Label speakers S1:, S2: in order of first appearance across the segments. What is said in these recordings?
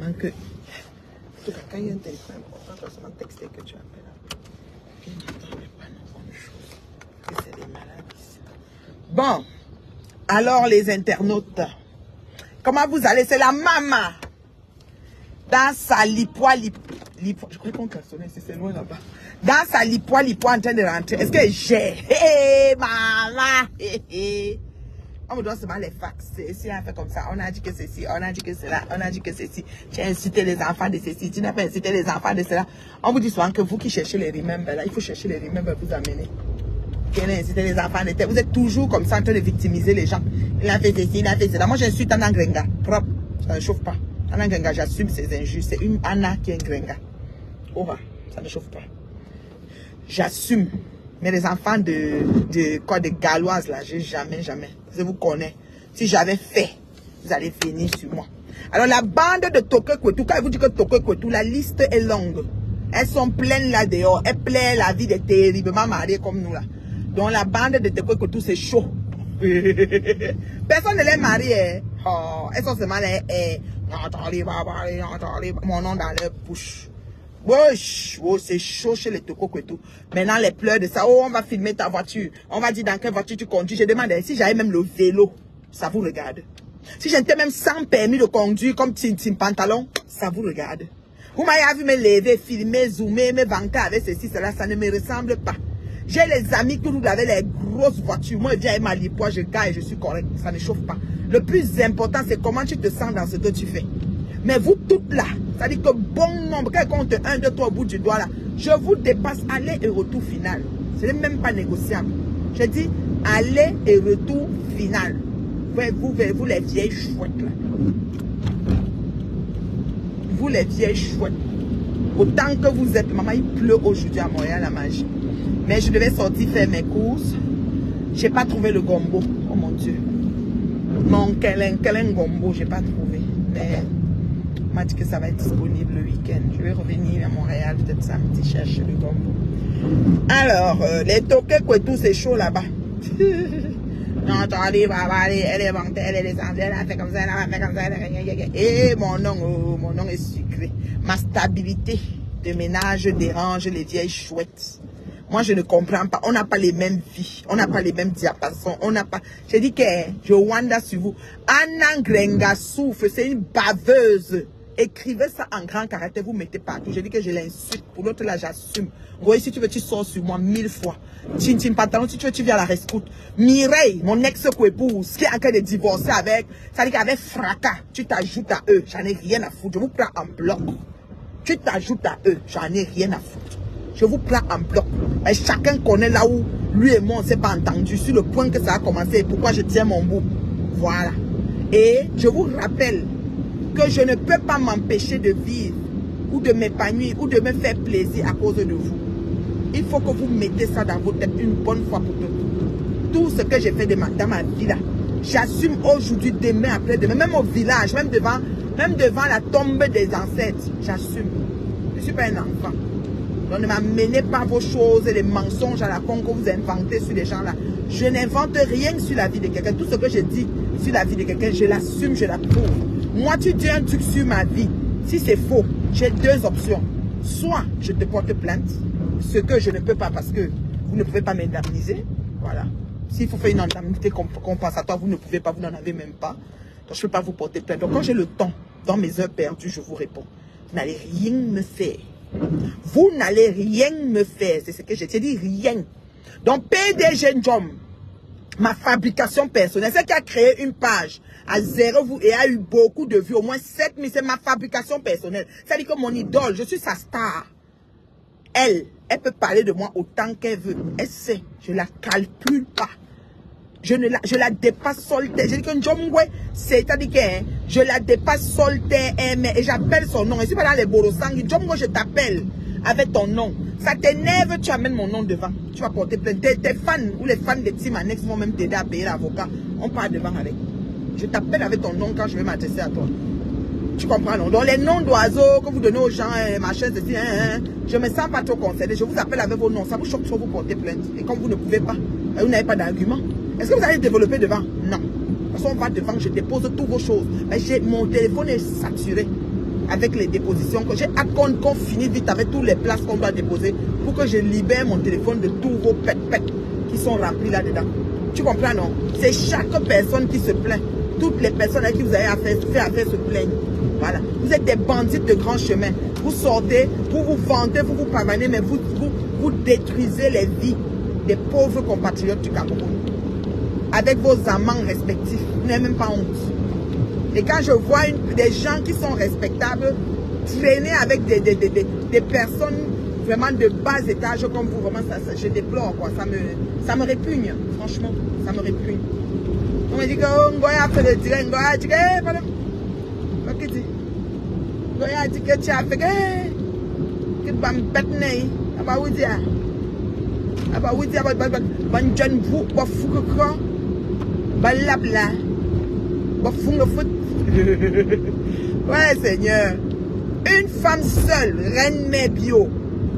S1: seulement que... En tout cas, quand il y a un téléphone important, tu dois seulement texter que tu appelles. Il n'entendait pas non bonne chose. Que c'est des maladies. Bon. Alors, les internautes. Comment vous allez? C'est la maman. Dans sa lipois. Je crois qu'on cassonne, c'est loin là-bas. Dans sa lipois en train de rentrer. Est-ce que j'ai... Hé, maman. On me doit seulement les fax. Si on fait comme ça, on a dit que ceci, on a dit que cela, on a dit que ceci. Tu as incité les enfants de ceci, tu n'as pas incité les enfants de cela. On vous dit souvent que vous qui cherchez les remember, là, il faut chercher les remember pour vous amener. Qui a incité les enfants de tel. Vous êtes toujours comme ça en train de victimiser les gens. Il a fait ceci, il a fait cela. Moi, j'insulte Anna Grenga. Propre. Ça ne chauffe pas. Anna Grenga, j'assume ses injures. C'est une Anna qui est Grenga. Oh, ça ne chauffe pas. J'assume. Mais les enfants de Galloise, là, j'ai jamais. Je vous connais. Si j'avais fait, vous allez venir sur moi. Alors, la bande de Tokyo Kwetu, quand je vous dis que Tokyo Kwetu, la liste est longue. Elles sont pleines là dehors. Elles plaident la vie des terriblement mariés comme nous là. Donc, la bande de Tokyo Kwetu, c'est chaud. Personne ne les marie. Oh, elles sont seulement les... mon nom dans leur bouche. Wesh, oh, c'est chaud chez les Tokyo Kwetu. Maintenant, les pleurs de ça. Oh, on va filmer ta voiture. On va dire dans quelle voiture tu conduis. Je demande si j'avais même le vélo. Ça vous regarde. Si j'étais même sans permis de conduire comme Tintin Pantalon, ça vous regarde. Vous m'avez vu me lever, filmer, zoomer, me vanter avec ceci, cela, ça ne me ressemble pas. J'ai les amis qui roulent avec les grosses voitures. Moi, je viens avec ma lipoire, je gagne et je suis correct. Ça ne chauffe pas. Le plus important, c'est comment tu te sens dans ce que tu fais. Mais vous toutes là, ça dit que bon nombre, quand on compte 1, 2, 3 au bout du doigt là, je vous dépasse aller et retour final. Ce n'est même pas négociable. Je dis aller et retour final. Vous les vieilles chouettes là. Vous les vieilles chouettes. Autant que vous êtes, maman, il pleut aujourd'hui à Montréal la magie. Mais je devais sortir faire mes courses. J'ai pas trouvé le gombo. Oh mon Dieu. Mon quel gombo, j'ai pas trouvé. Mais on m'a dit que ça va être disponible le week-end. Je vais revenir à Montréal peut-être samedi chercher le gombo. Alors, les Tokyo Kwetu, c'est chaud là-bas. Non, attendez, elle est montée, elle est descendue, elle a fait comme ça, elle a fait comme ça. Et mon nom est sucré. Ma stabilité de ménage dérange les vieilles chouettes. Moi, je ne comprends pas. On n'a pas les mêmes vies. On n'a pas les mêmes diapasons. On n'a pas... J'ai dit que je wanda sur vous. Anna Grenga souffre. C'est une baveuse. Écrivez ça en grand caractère. Vous mettez partout. J'ai dit que je l'insulte. Pour l'autre, là, j'assume. Oui, si tu veux, tu sors sur moi 1000 fois. Tintin Pantalon, si tu veux, tu viens à la rescoute. Mireille, mon ex-épouse, qui est en train de divorcer avec... Ça dit qu'avec fracas, tu t'ajoutes à eux. J'en ai rien à foutre. Je vous prends en bloc. Tu t'ajoutes à eux. J'en ai rien à foutre. Je vous prends en bloc. Et chacun connaît là où lui et moi on ne s'est pas entendu sur le point que ça a commencé et pourquoi je tiens mon bout. Voilà. Et je vous rappelle que je ne peux pas m'empêcher de vivre ou de m'épanouir ou de me faire plaisir à cause de vous. Il faut que vous mettez ça dans votre tête une bonne fois pour toutes. Tout ce que j'ai fait dans ma vie là, j'assume aujourd'hui, demain, après-demain, même au village, même devant la tombe des ancêtres, j'assume. Je ne suis pas un enfant. Donc ne m'amenez pas vos choses et les mensonges à la con que vous inventez sur les gens là. Je n'invente rien sur la vie de quelqu'un. Tout ce que je dis sur la vie de quelqu'un, je l'assume, je l'approuve. Moi, tu dis un truc sur ma vie. Si c'est faux, j'ai deux options. Soit je te porte plainte, ce que je ne peux pas parce que vous ne pouvez pas m'indemniser. Voilà. S'il faut faire une indemnité compensatoire, vous ne pouvez pas, vous n'en avez même pas. Donc je ne peux pas vous porter plainte. Donc quand j'ai le temps, dans mes heures perdues, je vous réponds. Vous n'allez rien me faire. Vous n'allez rien me faire. C'est ce que je t'ai dit, rien. Donc, PDG Njom, ma fabrication personnelle, c'est qui a créé une page à 0 vues et a eu beaucoup de vues, au moins 7000, c'est ma fabrication personnelle. C'est-à-dire que mon idole, je suis sa star. Elle peut parler de moi autant qu'elle veut. Elle sait, je ne la calcule pas. Je la dépasse solitaire. J'ai dit que Njomwe, c'est-à-dire que je la dépasse solitaire et j'appelle son nom. Je ne suis pas dans les borosangs. Njomwe, je t'appelle avec ton nom. Ça t'énerve, tu amènes mon nom devant. Tu vas porter plainte. Tes fans ou les fans de Team Annex vont même t'aider à payer l'avocat. On part devant avec. Je t'appelle avec ton nom quand je vais m'adresser à toi. Tu comprends, non? Donc les noms d'oiseaux que vous donnez aux gens, machin, ceci, je me sens pas trop concerné. Je vous appelle avec vos noms. Ça vous choque trop, vous portez plainte. Et comme vous ne pouvez pas, vous n'avez pas d'argument. Est-ce que vous allez développer devant? Non. De toute façon, on va devant, je dépose toutes vos choses. Mais mon téléphone est saturé. avec les dépositions. J'ai hâte qu'on finisse vite avec toutes les places qu'on doit déposer pour que je libère mon téléphone de tous vos pets qui sont remplis là-dedans. Tu comprends, non? C'est chaque personne qui se plaint. Toutes les personnes à qui vous avez fait affaire se plaignent. Voilà. Vous êtes des bandits de grand chemin. Vous sortez, vous vous vantez, vous vous pavanez, mais vous détruisez les vies des pauvres compatriotes du Cameroun. Avec vos amants respectifs. Vous n'avez même pas honte. Et quand je vois des gens qui sont respectables traîner avec des personnes vraiment de bas étage comme vous, vraiment, je déplore, quoi. Ça me répugne, franchement. Ça me répugne. On me dit que Ngoya a fait le direct. Ngoya a dit que, pardon. Ok, dit. Ngoya a dit que tu as fait que bambette n'est. Aba oui dia. Aba oui dia, ban jeune vous, ba fou que quand. Ba labla. Ba fou le foot. Ouais, Seigneur. Une femme seule, reine mère bio.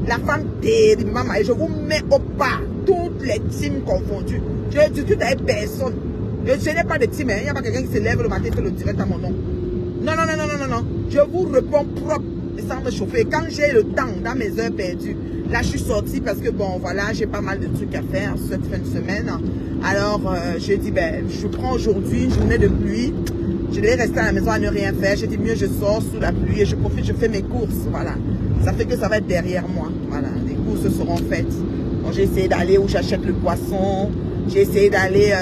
S1: La femme terrible, maman. Et je vous mets au pas. Toutes les teams confondues. Je ne discute avec personne. Je n'ai pas de team. Il n'y a pas quelqu'un qui se lève le matin et fait le direct à mon nom. Non, non, non, non, non, non, non. Je vous réponds propre et sans me chauffer. Quand j'ai le temps, dans mes heures perdues, là, je suis sortie parce que, bon, voilà, j'ai pas mal de trucs à faire cette fin de semaine. Alors, j'ai dit, ben, je prends aujourd'hui une journée de pluie. Je devais rester à la maison à ne rien faire. J'ai dit, mieux, je sors sous la pluie et je profite, je fais mes courses. Voilà. Ça fait que ça va être derrière moi. Voilà. Les courses seront faites. Bon, j'ai essayé d'aller où j'achète le poisson. J'ai essayé d'aller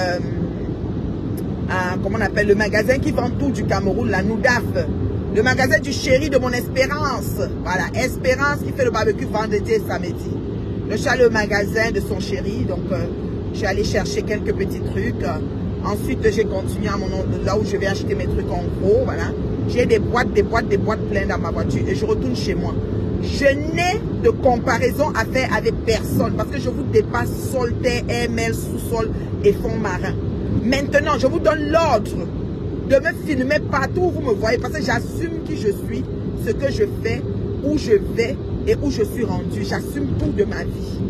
S1: à, comment on appelle, le magasin qui vend tout du Cameroun, la Noudaf. Le magasin du chéri de mon Espérance. Voilà. Espérance qui fait le barbecue vendredi et samedi. Je suis allé au magasin de son chéri. Donc, j'ai allé chercher quelques petits trucs. Ensuite, j'ai continué à là où je vais acheter mes trucs en gros, voilà. J'ai des boîtes pleines dans ma voiture et je retourne chez moi. Je n'ai de comparaison à faire avec personne parce que je vous dépasse sol, terre, ML, sous-sol et fond marin. Maintenant, je vous donne l'ordre de me filmer partout où vous me voyez parce que j'assume qui je suis, ce que je fais, où je vais et où je suis rendu. J'assume tout de ma vie.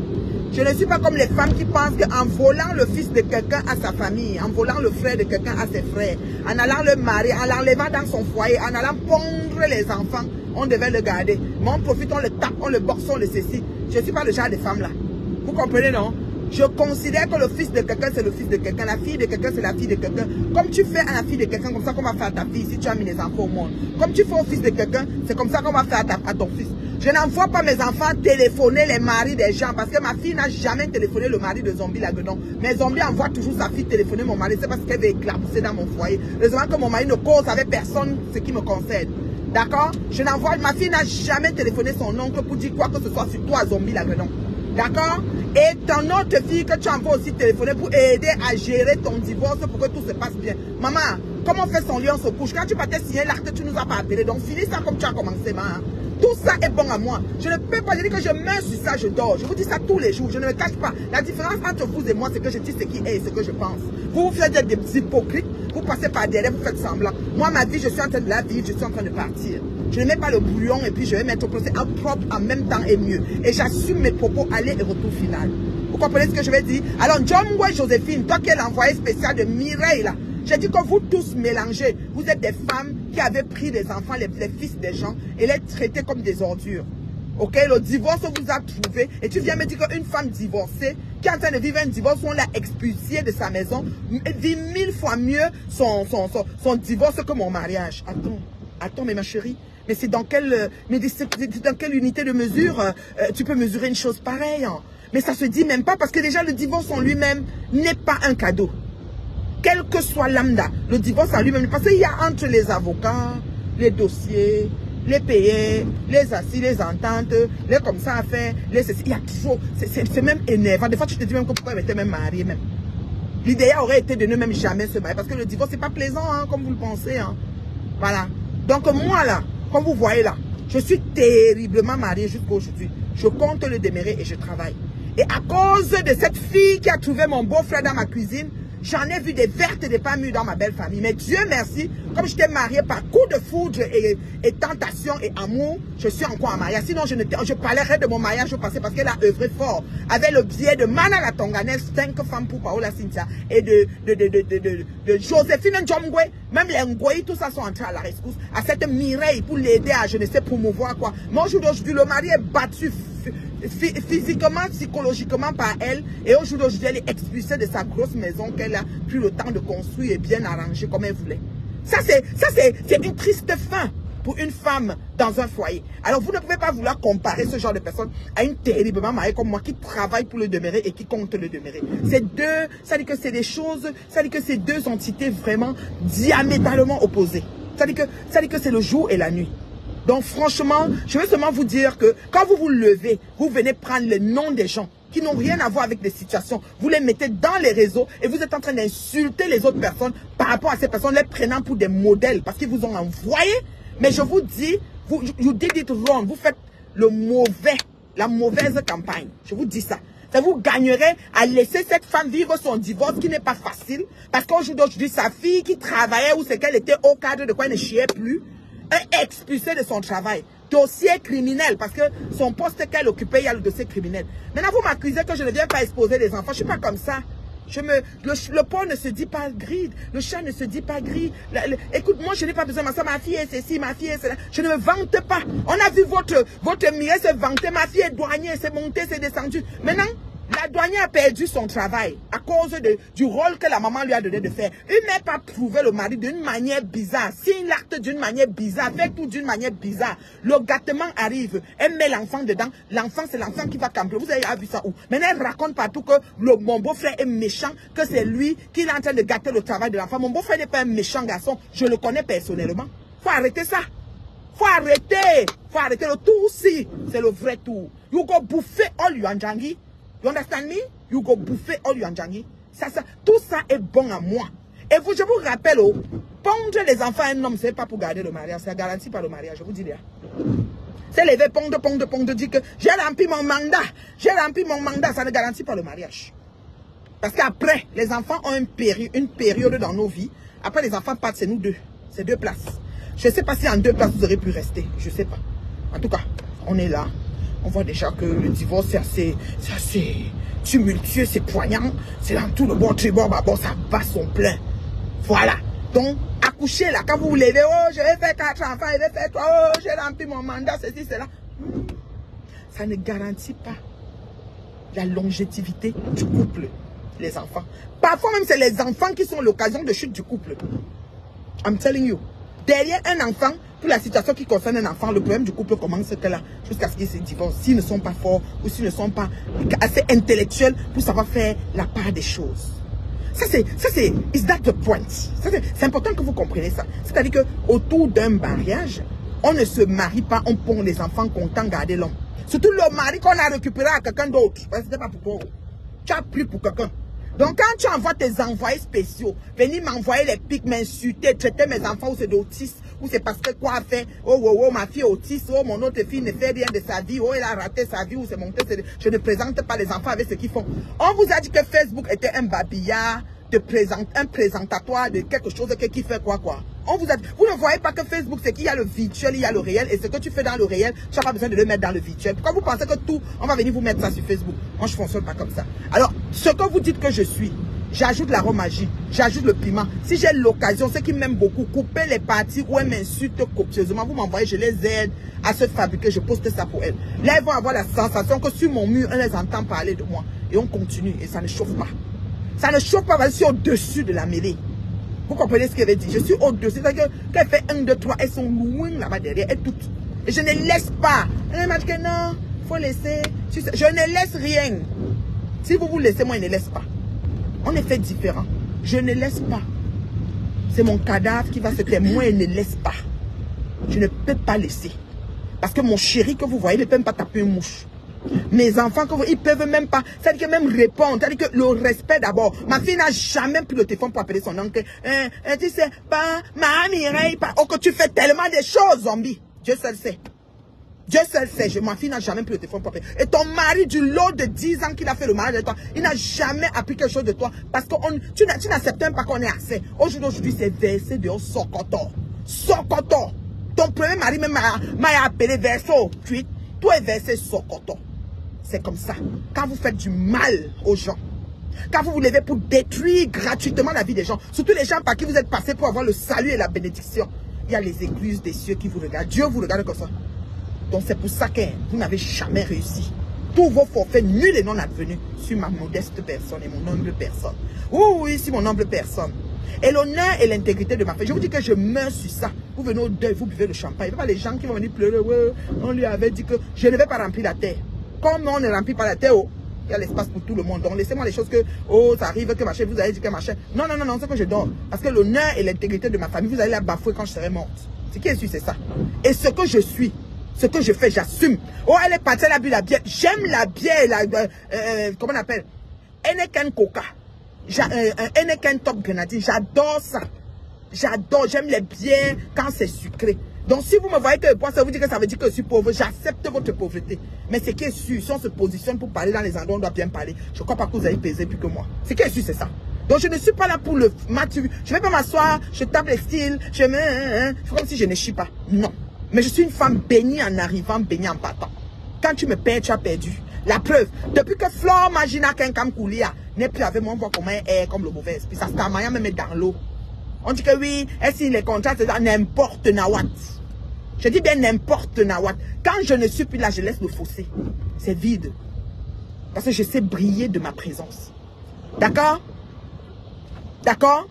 S1: Je ne suis pas comme les femmes qui pensent qu'en volant le fils de quelqu'un à sa famille, en volant le frère de quelqu'un à ses frères, en allant le marier, en l'enlevant dans son foyer, en allant pondre les enfants, on devait le garder. Mais on profite, on le tape, on le boxe, on le ceci. Je ne suis pas le genre de femme là. Vous comprenez, non? Je considère que le fils de quelqu'un, c'est le fils de quelqu'un. La fille de quelqu'un, c'est la fille de quelqu'un. Comme tu fais à la fille de quelqu'un, comme ça qu'on va faire à ta fille si tu as mis les enfants au monde. Comme tu fais au fils de quelqu'un, c'est comme ça qu'on va faire à ton fils. Je n'envoie pas mes enfants téléphoner les maris des gens parce que ma fille n'a jamais téléphoné le mari de Zombie là-dedans. Mais Zombie envoie toujours sa fille téléphoner mon mari. C'est parce qu'elle veut éclabousser dans mon foyer. Heureusement que mon mari ne cause avec personne ce qui me concerne. D'accord? Je n'envoie, ma fille n'a jamais téléphoné son oncle pour dire quoi que ce soit sur toi, Zombie là-dedans. D'accord? Et ton autre fille que tu envoies aussi téléphoner pour aider à gérer ton divorce pour que tout se passe bien. Maman, comment on fait son lit, on se couche? Quand tu partais signer l'acte, tu nous as pas appelé. Donc finis ça comme tu as commencé, maman. Tout ça est bon à moi. Je ne peux pas dire que je meurs sur ça, je dors. Je vous dis ça tous les jours. Je ne me cache pas. La différence entre vous et moi, c'est que je dis ce qui est et ce que je pense. Vous faites des hypocrites. Vous passez par derrière, vous faites semblant. Moi, ma vie, je suis en train de la vivre. Je suis en train de partir. Je ne mets pas le bouillon et puis je vais mettre au procès en propre en même temps et mieux. Et j'assume mes propos aller et retour final. Vous comprenez ce que je vais dire? Alors, John Boy Joséphine, toi qui es l'envoyé spécial de Mireille là, j'ai dit que vous tous mélangez. Vous êtes des femmes qui avaient pris les enfants, les fils des gens et les traité comme des ordures. Ok, le divorce vous a trouvé et tu viens me dire qu'une femme divorcée qui est en train de vivre un divorce où on l'a expulsée de sa maison vit 1000 fois mieux son divorce que mon mariage. Attends, mais ma chérie, mais c'est dans quelle unité de mesure tu peux mesurer une chose pareille, hein? Mais ça se dit même pas parce que déjà le divorce en lui-même n'est pas un cadeau. Quel que soit lambda, le divorce en lui-même, parce qu'il y a entre les avocats, les dossiers, les payés, les assis, les ententes, les comme ça à faire, les ceci, il y a trop, c'est même énervant. Des fois, tu te dis même que pourquoi elle était même mariée même. L'idéal aurait été de ne même jamais se marier, parce que le divorce, c'est pas plaisant, hein, comme vous le pensez. Hein. Voilà. Donc moi là, comme vous voyez là, je suis terriblement mariée jusqu'à aujourd'hui. Je compte le démérer et je travaille. Et à cause de cette fille qui a trouvé mon beau-frère dans ma cuisine, J'en ai vu des vertes et des pas mûres dans ma belle famille. Mais Dieu merci, comme j'étais mariée par coup de foudre et tentation et amour, je suis encore en mariage. Sinon, je parlerais de mon mariage au passé parce qu'elle a œuvré fort. Avec le biais de Mana la Tonganaise, 5 femmes pour Paola Cynthia et de Joséphine Njomgwe, même les Ngoï, tout ça sont entrés à la rescousse. À cette Mireille pour l'aider à, je ne sais, promouvoir quoi. Moi, aujourd'hui, le mari est battu physiquement, psychologiquement par elle. Et aujourd'hui, elle est expulsée de sa grosse maison qu'elle a pris le temps de construire et bien arranger comme elle voulait. Ça, c'est une triste fin pour une femme dans un foyer. Alors, vous ne pouvez pas vouloir comparer ce genre de personne à une terriblement mariée comme moi qui travaille pour le demeurer et qui compte le demeurer. C'est deux, ça dit que c'est des choses, ça dit que c'est deux entités vraiment diamétralement opposées. Ça dit que c'est le jour et la nuit. Donc franchement, je veux seulement vous dire que quand vous vous levez, vous venez prendre les noms des gens qui n'ont rien à voir avec des situations. Vous les mettez dans les réseaux et vous êtes en train d'insulter les autres personnes par rapport à ces personnes, les prenant pour des modèles parce qu'ils vous ont envoyé. Mais je vous dis, you did it wrong. Vous faites la mauvaise campagne. Je vous dis ça. Ça vous gagnerait à laisser cette femme vivre son divorce qui n'est pas facile. Parce qu'aujourd'hui, sa fille qui travaillait ou c'est qu'elle était au cadre de quoi elle ne chiait plus, est expulsée de son travail. Dossier criminel, parce que son poste qu'elle occupait, il y a le dossier criminel. Maintenant, vous m'accusez que je ne viens pas exposer les enfants. Je ne suis pas comme ça. Le porc ne se dit pas gris, le chat ne se dit pas gris. Écoute, moi, je n'ai pas besoin de ça. Ma fille est ceci, ma fille est cela. Je ne me vante pas. On a vu votre mire se vanter. Ma fille est douanier, c'est monté, c'est descendu. Maintenant, la douanière a perdu son travail à cause du rôle que la maman lui a donné de faire. Il n'est pas prouvé le mari d'une manière bizarre. Signe l'acte d'une manière bizarre, fait tout d'une manière bizarre. Le gâtement arrive, elle met l'enfant dedans. L'enfant, c'est l'enfant qui va camper. Vous avez vu ça où? Maintenant, elle raconte partout que mon beau-frère est méchant, que c'est lui qui est en train de gâter le travail de l'enfant. Mon beau-frère n'est pas un méchant garçon. Je le connais personnellement. Faut arrêter ça. Faut arrêter. Faut arrêter le tour aussi. C'est le vrai tour. You go bouffer all you anjangi. You understand me? You go bouffer all you anjangi. Tout ça est bon à moi. Et je vous rappelle, pondre les enfants à un homme, ce n'est pas pour garder le mariage. C'est garanti par le mariage, je vous dis là. C'est lever, pondre, dire que j'ai rempli mon mandat. J'ai rempli mon mandat, ça ne garantit pas le mariage. Parce qu'après, les enfants ont une période dans nos vies. Après, les enfants partent, c'est nous deux. C'est 2 places. Je ne sais pas si en 2 places, vous aurez pu rester. Je ne sais pas. En tout cas, on est là. On voit déjà que le divorce, c'est assez tumultueux, c'est poignant. C'est dans tout le bon tribord, bon, ça bat son plein. Voilà. Donc, accouchez là. Quand vous vous levez, oh, je vais faire 4 enfants, je vais faire 3, oh, j'ai rempli mon mandat, ceci, cela. Ça ne garantit pas la longévité du couple, les enfants. Parfois même, c'est les enfants qui sont l'occasion de chute du couple. I'm telling you. Derrière un enfant, pour la situation qui concerne un enfant, le problème du couple commence que là, jusqu'à ce qu'ils se divorcent, s'ils ne sont pas forts ou s'ils ne sont pas assez intellectuels pour savoir faire la part des choses. Ça c'est, is that the point? C'est important que vous compreniez ça. C'est-à-dire que autour d'un mariage, on ne se marie pas, on pond les enfants contents garder l'homme. Surtout le mari qu'on a récupéré à quelqu'un d'autre. Parce que c'était pas pour toi. Tu as pris pour quelqu'un. Donc quand tu envoies tes envoyés spéciaux, venir m'envoyer les pics, m'insulter, traiter mes enfants ou c'est d'autistes, ou c'est parce que quoi fait, oh, ma fille est autiste, oh, mon autre fille ne fait rien de sa vie, oh, elle a raté sa vie, ou c'est monté, je ne présente pas les enfants avec ce qu'ils font. On vous a dit que Facebook était un babillard, un présentatoire de quelque chose qui fait quoi. On vous a dit, vous ne voyez pas que Facebook, c'est qu'il y a le virtuel, il y a le réel, et ce que tu fais dans le réel, tu n'as pas besoin de le mettre dans le virtuel. Pourquoi vous pensez que tout, on va venir vous mettre ça sur Facebook? Moi, je ne fonctionne pas comme ça. Alors, ce que vous dites que je suis, j'ajoute l'aromagie, j'ajoute le piment. Si j'ai l'occasion, ceux qui m'aiment beaucoup, couper les parties où elles m'insultent copieusement, vous m'envoyez, je les aide à se fabriquer, je poste ça pour elles. Là, elles vont avoir la sensation que sur mon mur, on les entend parler de moi. Et on continue, et ça ne chauffe pas. Ça ne chauffe pas, parce que je suis au-dessus de la mêlée. Vous comprenez ce qu'elle veut dire? Je suis au-dessus. C'est-à-dire qu'elle fait 1, 2, 3, elles sont loin là-bas derrière, elles toutes. Et je ne laisse pas. Elle m'a dit que non, il faut laisser. Je ne laisse rien. Si vous vous laissez, moi, je ne laisse pas. On est fait différent. Je ne laisse pas. C'est mon cadavre qui va se taire. Moi, je ne laisse pas. Je ne peux pas laisser. Parce que mon chéri que vous voyez ne peut même pas taper une mouche. Mes enfants, ils peuvent même pas, c'est-à-dire que même répondre, c'est-à-dire que le respect d'abord. Ma fille n'a jamais pris le téléphone pour appeler son oncle. Tu sais pas, ma Mireille, oh, que tu fais tellement de choses, zombie. Dieu seul sait. Dieu seul sait, ma fille n'a jamais pris le téléphone pour appeler. Et ton mari, du lot de 10 ans qu'il a fait le mariage avec toi, il n'a jamais appris quelque chose de toi. Parce que tu n'acceptes même pas qu'on ait accès. Aujourd'hui, c'est versé de Sokoto. Sokoto. Ton premier mari même m'a appelé verso 8. Toi est versé Sokoto. C'est comme ça. Quand vous faites du mal aux gens, quand vous vous levez pour détruire gratuitement la vie des gens, surtout les gens par qui vous êtes passés pour avoir le salut et la bénédiction, il y a les écluses des cieux qui vous regardent. Dieu vous regarde comme ça. Donc c'est pour ça que vous n'avez jamais réussi. Tous vos forfaits nuls et non advenus sur ma modeste personne et mon humble personne. Oui, sur mon humble personne. Et l'honneur et l'intégrité de ma famille. Je vous dis que je meurs sur ça. Vous venez au deuil, vous buvez le champagne. Il n'y a pas les gens qui vont venir pleurer. Ouais, on lui avait dit que je ne vais pas remplir la terre. Comme on ne remplit pas la terre, oh, il y a l'espace pour tout le monde. Donc laissez-moi les choses que, oh, ça arrive, que machin, vous avez dit que machin. Non, non, non, non, c'est que je dors. Parce que l'honneur et l'intégrité de ma famille, vous allez la bafouer quand je serai morte. Ce qui est sûr, c'est ça. Et ce que je suis, ce que je fais, j'assume. Oh, elle est partie, elle a bu la bière. J'aime la bière, comment on appelle? Heineken Coca. Heineken Top Grenadine. J'adore ça. J'adore, j'aime les bières quand c'est sucré. Donc si vous me voyez que ça vous dit que ça veut dire que je suis pauvre, j'accepte votre pauvreté. Mais ce qui est sûr, si on se positionne pour parler dans les endroits où on doit bien parler, je ne crois pas que vous allez peser plus que moi. Ce qui est sûr, c'est ça. Donc je ne suis pas là pour le match. Je ne vais pas m'asseoir, je tape les styles, je fais comme si je ne chie pas. Non. Mais je suis une femme bénie en arrivant, bénie en partant. Quand tu me perds, tu as perdu. La preuve, depuis que Flore Magina Kenkam Koulia n'est plus avec moi, on voit comment elle est comme le mauvais esprit. Ça se termine même dans l'eau. On dit que oui, elle signe les contrats, c'est dans n'importe nawat. Je dis bien n'importe nawat. Quand je ne suis plus là, je laisse le fossé. C'est vide. Parce que je sais briller de ma présence. D'accord? D'accord?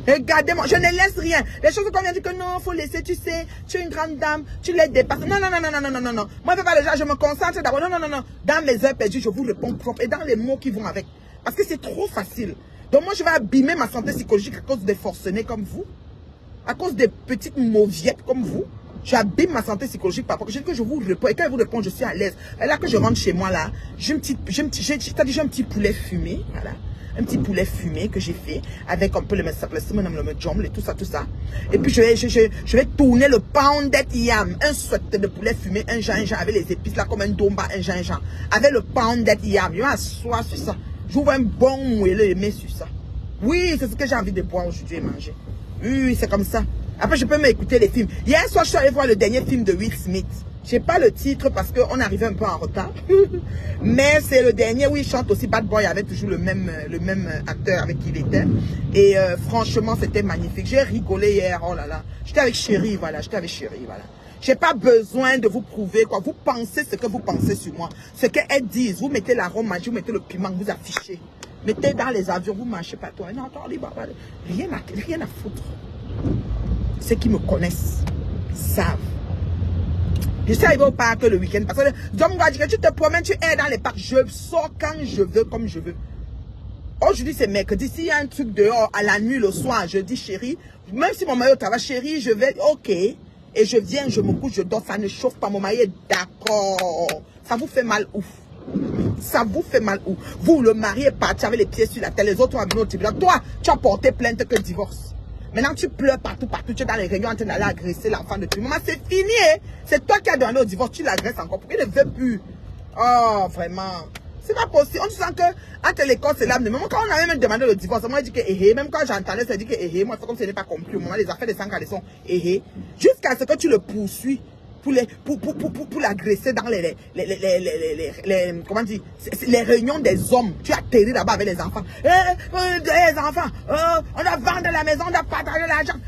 S1: Regardez-moi, je ne laisse rien. Les choses qu'on vient de dire que non, il faut laisser, tu sais, tu es une grande dame, tu les dépasses. Non, non, non, non, non, non, non, non. Moi, je ne fais pas le genre, je me concentre d'abord. Non, non, non, non. Dans mes heures perdues, je vous réponds propre et dans les mots qui vont avec. Parce que c'est trop facile. Donc moi, je vais abîmer ma santé psychologique à cause des forcenés comme vous. À cause des petites mauviettes comme vous. J'abîme ma santé psychologique par rapport à que je vous réponds. Et quand je vous réponds, je suis à l'aise. Et là que je rentre chez moi, là, j'ai un petit poulet fumé. Voilà. Un petit poulet fumé que j'ai fait avec un peu le jomble et tout ça, tout ça. Et puis je vais tourner le pounded yam, un souhait de poulet fumé, un gingembre avec les épices là comme un domba, un gingembre. Avec le pounded yam, je vais m'asseoir sur ça. J'ouvre un bon moelleux et mets sur ça. Oui, c'est ce que j'ai envie de boire aujourd'hui et manger. Oui, c'est comme ça. Après, je peux m'écouter les films. Hier soir, je suis allé voir le dernier film de Will Smith. Je n'ai pas le titre parce qu'on arrivait un peu en retard. Mais c'est le dernier où il chante aussi. Bad Boy avait toujours le même acteur avec qui il était. Et franchement, c'était magnifique. J'ai rigolé hier. Oh là là. J'étais avec Chérie, voilà. J'étais avec Chérie, voilà. Je n'ai pas besoin de vous prouver quoi. Vous pensez ce que vous pensez sur moi. Ce qu'elles disent. Vous mettez l'arôme magique, vous mettez le piment, vous affichez. Mettez dans les avions, vous ne marchez pas. Toi. Non, attends, rien à foutre. Ceux qui me connaissent savent. Je suis arrivé au parc le week-end parce que Dieu me dit que tu te promènes, tu es dans les parcs. Je sors quand je veux, comme je veux. Aujourd'hui, c'est mercredi. S'il y a un truc dehors à la nuit, le soir, je dis chérie, même si mon mari travaille, chérie, je vais, ok. Et je viens, je me couche, je dors, ça ne chauffe pas. Mon mari est d'accord. Ça vous fait mal ouf. Ça vous fait mal ouf. Vous, le mari est parti avec les pieds sur la tête, les autres ont amené au tribunal. Toi, tu as porté plainte que divorce. Maintenant, tu pleures partout, tu es dans les réunions en train d'aller agresser l'enfant de tout. Maman, c'est fini, hein? C'est toi qui as donné au divorce, tu l'agresses encore. Pourquoi il ne veut plus? Oh, vraiment. C'est pas possible. On sent que, entre l'école, c'est l'âme de maman. Quand on avait même demandé le divorce, moi, je dis que, même quand j'entendais, ça dit que, moi, c'est comme si je n'ai pas compris. Au moment, les affaires des 5 ans, sont, jusqu'à ce que tu le poursuis pour l'agresser dans comment dire, les réunions des hommes. Tu atterris là-bas avec les enfants. Les enfants, on doit vendre la maison, on doit partager l'argent.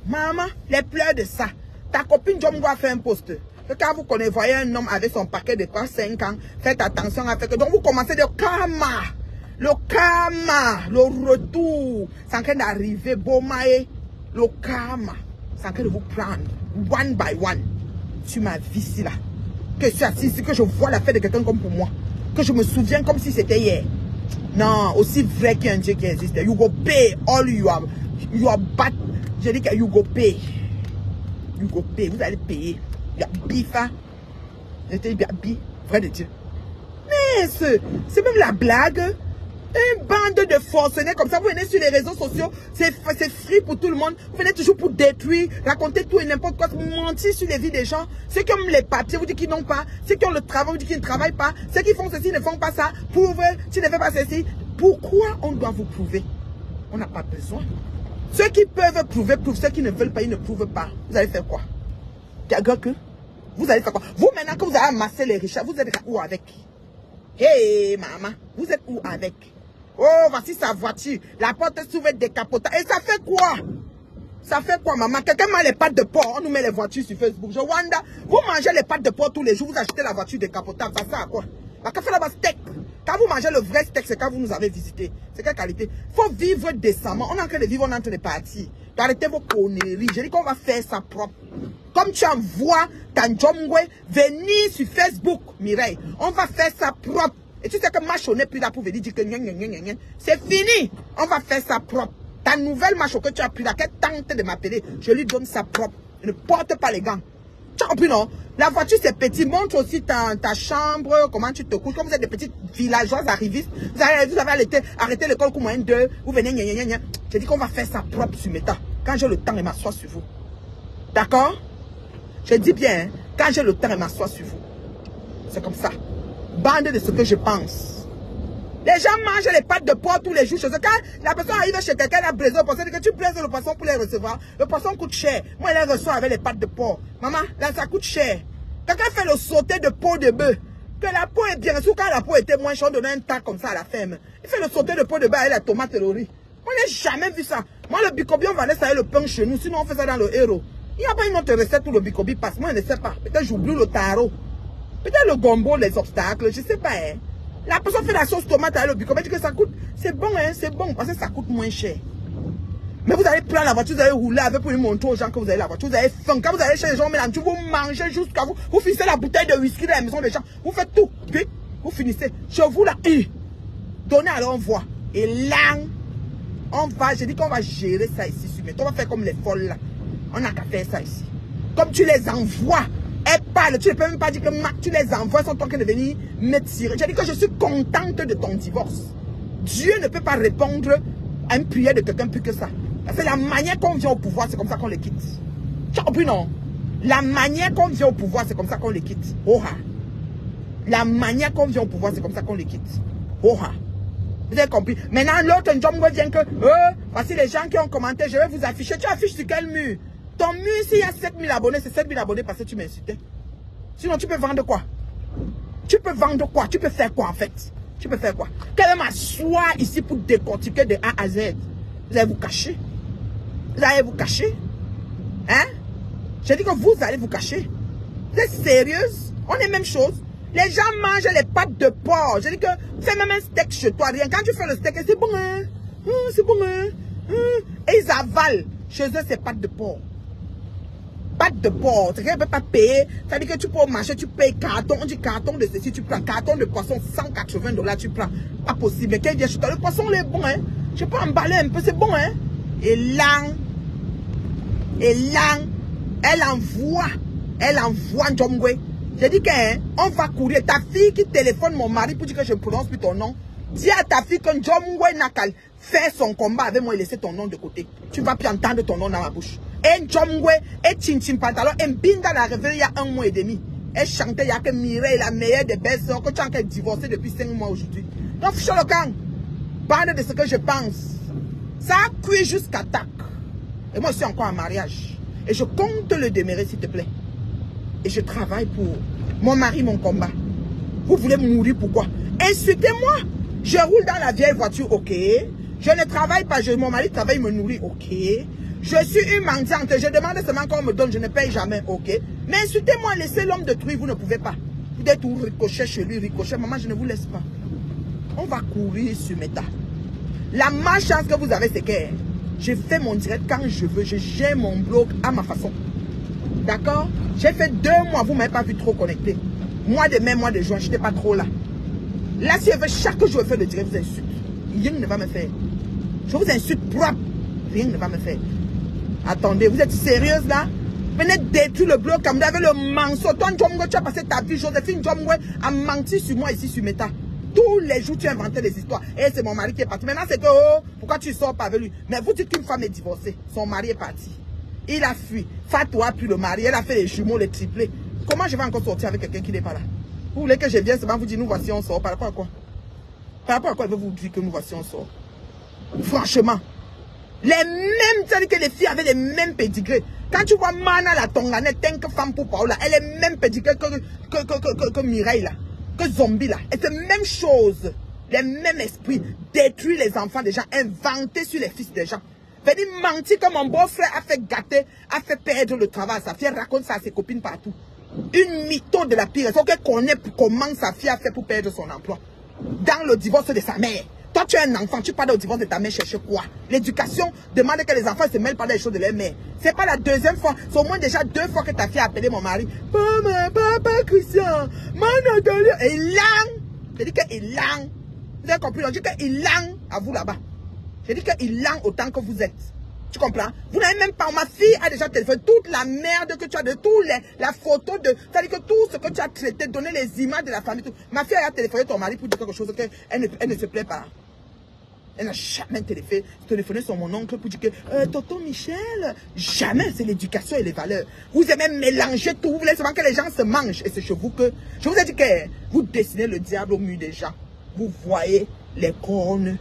S1: Maman, les pleurs de ça. Ta copine John va faire un poste. Quand vous connaissez, voyez un homme avec son paquet de 5 ans, faites attention à faire que. Donc vous commencez de karma. Le karma, le retour, c'est en train d'arriver. Bomae, le karma, c'est en train de vous prendre, one by one. Sur ma vie ici là, que je suis assis ici, que je vois la fête de quelqu'un comme pour moi, que je me souviens comme si c'était hier. Non, aussi vrai qu'il y a un Dieu qui existe. You go pay all you are bad. Je dis que you go pay. You go pay, vous allez payer. Il y a bifa. Je te dis bien bi, vrai de Dieu. Mais c'est même la blague. Une bande de forcenés comme ça, vous venez sur les réseaux sociaux, c'est free pour tout le monde. Vous venez toujours pour détruire, raconter tout et n'importe quoi, mentir sur les vies des gens. Ceux qui ont les papiers, vous dites qu'ils n'ont pas. Ceux qui ont le travail, vous dites qu'ils ne travaillent pas. Ceux qui font ceci ne font pas ça. Prouve, tu ne fais pas ceci. Pourquoi on doit vous prouver? On n'a pas besoin. Ceux qui peuvent prouver, prouvent. Ceux qui ne veulent pas, ils ne prouvent pas. Vous allez faire quoi? Vous allez faire quoi? Vous, maintenant que vous avez amassé les richesses, vous êtes où avec? Hey, maman, vous êtes où avec? Oh, voici sa voiture. La porte s'ouvre décapotable. Et ça fait quoi? Ça fait quoi, maman? Quelqu'un met les pattes de porc. On nous met les voitures sur Facebook. Je wonder. Vous mangez les pattes de porc tous les jours. Vous achetez la voiture décapotable. Ça sert à quoi? La café là-bas, steak. Quand vous mangez le vrai steak, c'est quand vous nous avez visité. C'est quelle qualité? Il faut vivre décemment. On est en train de vivre, on est en train de partir. Arrêtez vos conneries. Je dis qu'on va faire ça propre. Comme tu envoies ta Njomgwe venir sur Facebook, Mireille, on va faire ça propre. Et tu sais que Macho n'est plus là pour venir dire que c'est fini. On va faire ça propre. Ta nouvelle Macho que tu as pris là, qu'elle tente de m'appeler, je lui donne ça propre. Ne porte pas les gants. Tu as compris, non? La voiture, c'est petit. Montre aussi ta chambre, comment tu te couches. Comme vous êtes des petites villageoises arrivistes, vous avez arrêté l'école comme moyen 2, vous venez, j'ai dit qu'on va faire ça propre sur Meta. Quand j'ai le temps, je m'assois sur vous. D'accord? Je dis bien, quand j'ai le temps, je m'assois sur vous. C'est comme ça. Bande de ce que je pense. Les gens mangent les pâtes de porc tous les jours chez eux. Quand la personne arrive chez quelqu'un, elle a braisé le poisson, que tu braises le poisson pour les recevoir. Le poisson coûte cher. Moi, elle les reçoit avec les pâtes de porc. Maman, là, ça coûte cher. Quelqu'un fait le sauté de peau de bœuf. Que la peau est bien. Surtout quand la peau était moins chère, on donnait un tas comme ça à la ferme. Il fait le sauté de peau de bœuf avec la tomate et le riz. Moi, je n'ai jamais vu ça. Moi, le bicobi, on va laisser le pain chez nous. Sinon, on fait ça dans le héros. Il n'y a pas une autre recette où le bicobi passe. Moi, je ne sais pas. Peut-être j'oublie le tarot. Peut-être le gombo, les obstacles. Je ne sais pas. Hein. La personne fait la sauce tomate avec le bicobi. Elle dit que ça coûte. C'est bon, hein. C'est bon. Parce que ça coûte moins cher. Mais vous allez prendre la voiture, vous allez rouler avec pour lui montrer aux gens que vous avez la voiture. Vous avez faim. Quand vous allez chez les gens, vous mangez jusqu'à vous. Vous finissez la bouteille de whisky dans la maison des gens. Vous faites tout. Puis, vous finissez. Je vous la donnez alors on voit. Et là, on va, je dis qu'on va gérer ça ici. Mais on va faire comme les folles là. On n'a qu'à faire ça ici. Comme tu les envoies, elles parlent. Tu ne peux même pas dire que tu les envoies, elles sont en train de venir me tirer. J'ai dit que je suis contente de ton divorce. Dieu ne peut pas répondre à une prière de quelqu'un plus que ça. Parce que la manière qu'on vient au pouvoir, c'est comme ça qu'on les quitte. Tu as compris, non? La manière qu'on vient au pouvoir, c'est comme ça qu'on les quitte. Oha. La manière qu'on vient au pouvoir, c'est comme ça qu'on les quitte. Oha. Vous avez compris? Maintenant, l'autre job vient que, voici les gens qui ont commenté, je vais vous afficher. Tu affiches sur quel mur? Ton mur, s'il y a 7000 abonnés, c'est 7000 abonnés parce que tu m'insultais. Sinon, tu peux vendre quoi? Tu peux vendre quoi? Tu peux faire quoi en fait? Tu peux faire quoi? Qu'elle m'assoit ici pour décortiquer de A à Z. Vous allez vous cacher? Vous allez vous cacher? Hein? J'ai dit que vous allez vous cacher. Vous êtes sérieuse? On est même chose. Les gens mangent les pâtes de porc. J'ai dit que fais même un steak chez toi. Rien. Quand tu fais le steak, c'est bon, hein? C'est bon, hein? Et ils avalent chez eux ces pâtes de porc. Pâtes de porc. Quelqu'un ne peut pas payer. Ça veut dire que tu peux marcher, tu payes carton. On dit carton de ceci, tu prends. Carton de poisson, $180, tu prends. Pas possible. Mais quelqu'un vient chez toi. Le poisson, il est bon, hein? Je peux emballer un peu, c'est bon, hein? Et là, elle envoie Njomgwe. J'ai dit qu'on va courir. Ta fille qui téléphone mon mari pour dire que je prononce plus ton nom. Dis à ta fille que Njomgwe n'a qu'à faire son combat avec moi et laisser ton nom de côté. Tu vas plus entendre ton nom dans ma bouche. Et Njomgwe, et Chinchin Pantalon, et Mbinda l'a révélé il y a 1 mois et demi. Elle chantait, il y a que Mireille, la meilleure des belles sœurs, que tu as encore divorcé depuis 5 mois aujourd'hui. Donc, fiche le camp. Parle de ce que je pense. Ça a cuit jusqu'à tac. Et moi, je suis encore en mariage. Et je compte le demeurer, s'il te plaît. Et je travaille pour mon mari, mon combat. Vous voulez mourir pourquoi? Insultez-moi. Je roule dans la vieille voiture, ok. Je ne travaille pas, mon mari travaille, il me nourrit, ok. Je suis une mendiante, je demande seulement qu'on me donne, je ne paye jamais, ok. Mais insultez-moi, laissez l'homme détruire, vous ne pouvez pas. Vous êtes tout ricochet chez lui, ricochet. Maman, je ne vous laisse pas. On va courir sur Meta. La malchance que vous avez, c'est que je fais mon direct quand je veux. Je gère mon blog à ma façon. D'accord? J'ai fait 2 mois, vous ne m'avez pas vu trop connecté. Mois de mai, mois de juin, je n'étais pas trop là. Là, si je veux chaque jour faire le direct, vous insulte. Rien ne va me faire. Je vous insulte propre. Rien ne va me faire. Attendez, vous êtes sérieuse là? Venez détruire le blog comme vous avez le mensonge. Toi, Njomgwe, tu as passé ta vie. Joséphine Njomgwe a menti sur moi ici sur Meta. Tous les jours, tu inventais des histoires. Et c'est mon mari qui est parti. Maintenant, c'est que, oh, pourquoi tu sors pas avec lui? Mais vous dites qu'une femme est divorcée. Son mari est parti. Il a fui. Fatou a pris le mari. Elle a fait les jumeaux, les triplés. Comment je vais encore sortir avec quelqu'un qui n'est pas là? Vous voulez que je vienne seulement vous dire, nous voici, on sort. Par rapport à quoi? Par rapport à quoi elle veut vous dire que nous voici, on sort? Franchement. Les mêmes, c'est-à-dire que les filles avaient les mêmes pédigrés. Quand tu vois Mana la Tonganette, tant que femme pour Paola, elle est même pédigré que Mireille là, que Zombie là. Et c'est la même chose. Les mêmes esprits. Détruire les enfants des gens, inventer sur les fils des gens. Venir mentir que mon beau-frère a fait gâter, a fait perdre le travail. Sa fille raconte ça à ses copines partout. Une mytho de la pire. Il faut qu'elle connaisse comment sa fille a fait pour perdre son emploi. Dans le divorce de sa mère. Toi, tu es un enfant, tu parles au divorce de ta mère, chercher quoi? L'éducation demande que les enfants se mêlent pas des choses de leur mère. C'est pas la deuxième fois, c'est au moins déjà 2 fois que ta fille a appelé mon mari. Maman, papa, Christian, maman, et il langue. Je dis qu'il langue. Vous avez compris? On dit qu'il langue à vous là-bas. Je dis qu'il langue autant que vous êtes. Tu comprends? Vous n'avez même pas. Ma fille a déjà téléphoné toute la merde que tu as de tous la photo de. C'est-à-dire que tout ce que tu as traité, donner les images de la famille. Tout. Ma fille a téléphoné ton mari pour dire quelque chose qu'elle ne se plaît pas. Elle n'a jamais téléphoné sur mon oncle pour dire que Tonton Michel, jamais, c'est l'éducation et les valeurs. Vous aimez mélanger tout, vous voulez seulement que les gens se mangent. Et c'est chez vous que, je vous ai dit que vous dessinez le diable au mur des gens. Vous voyez les cornes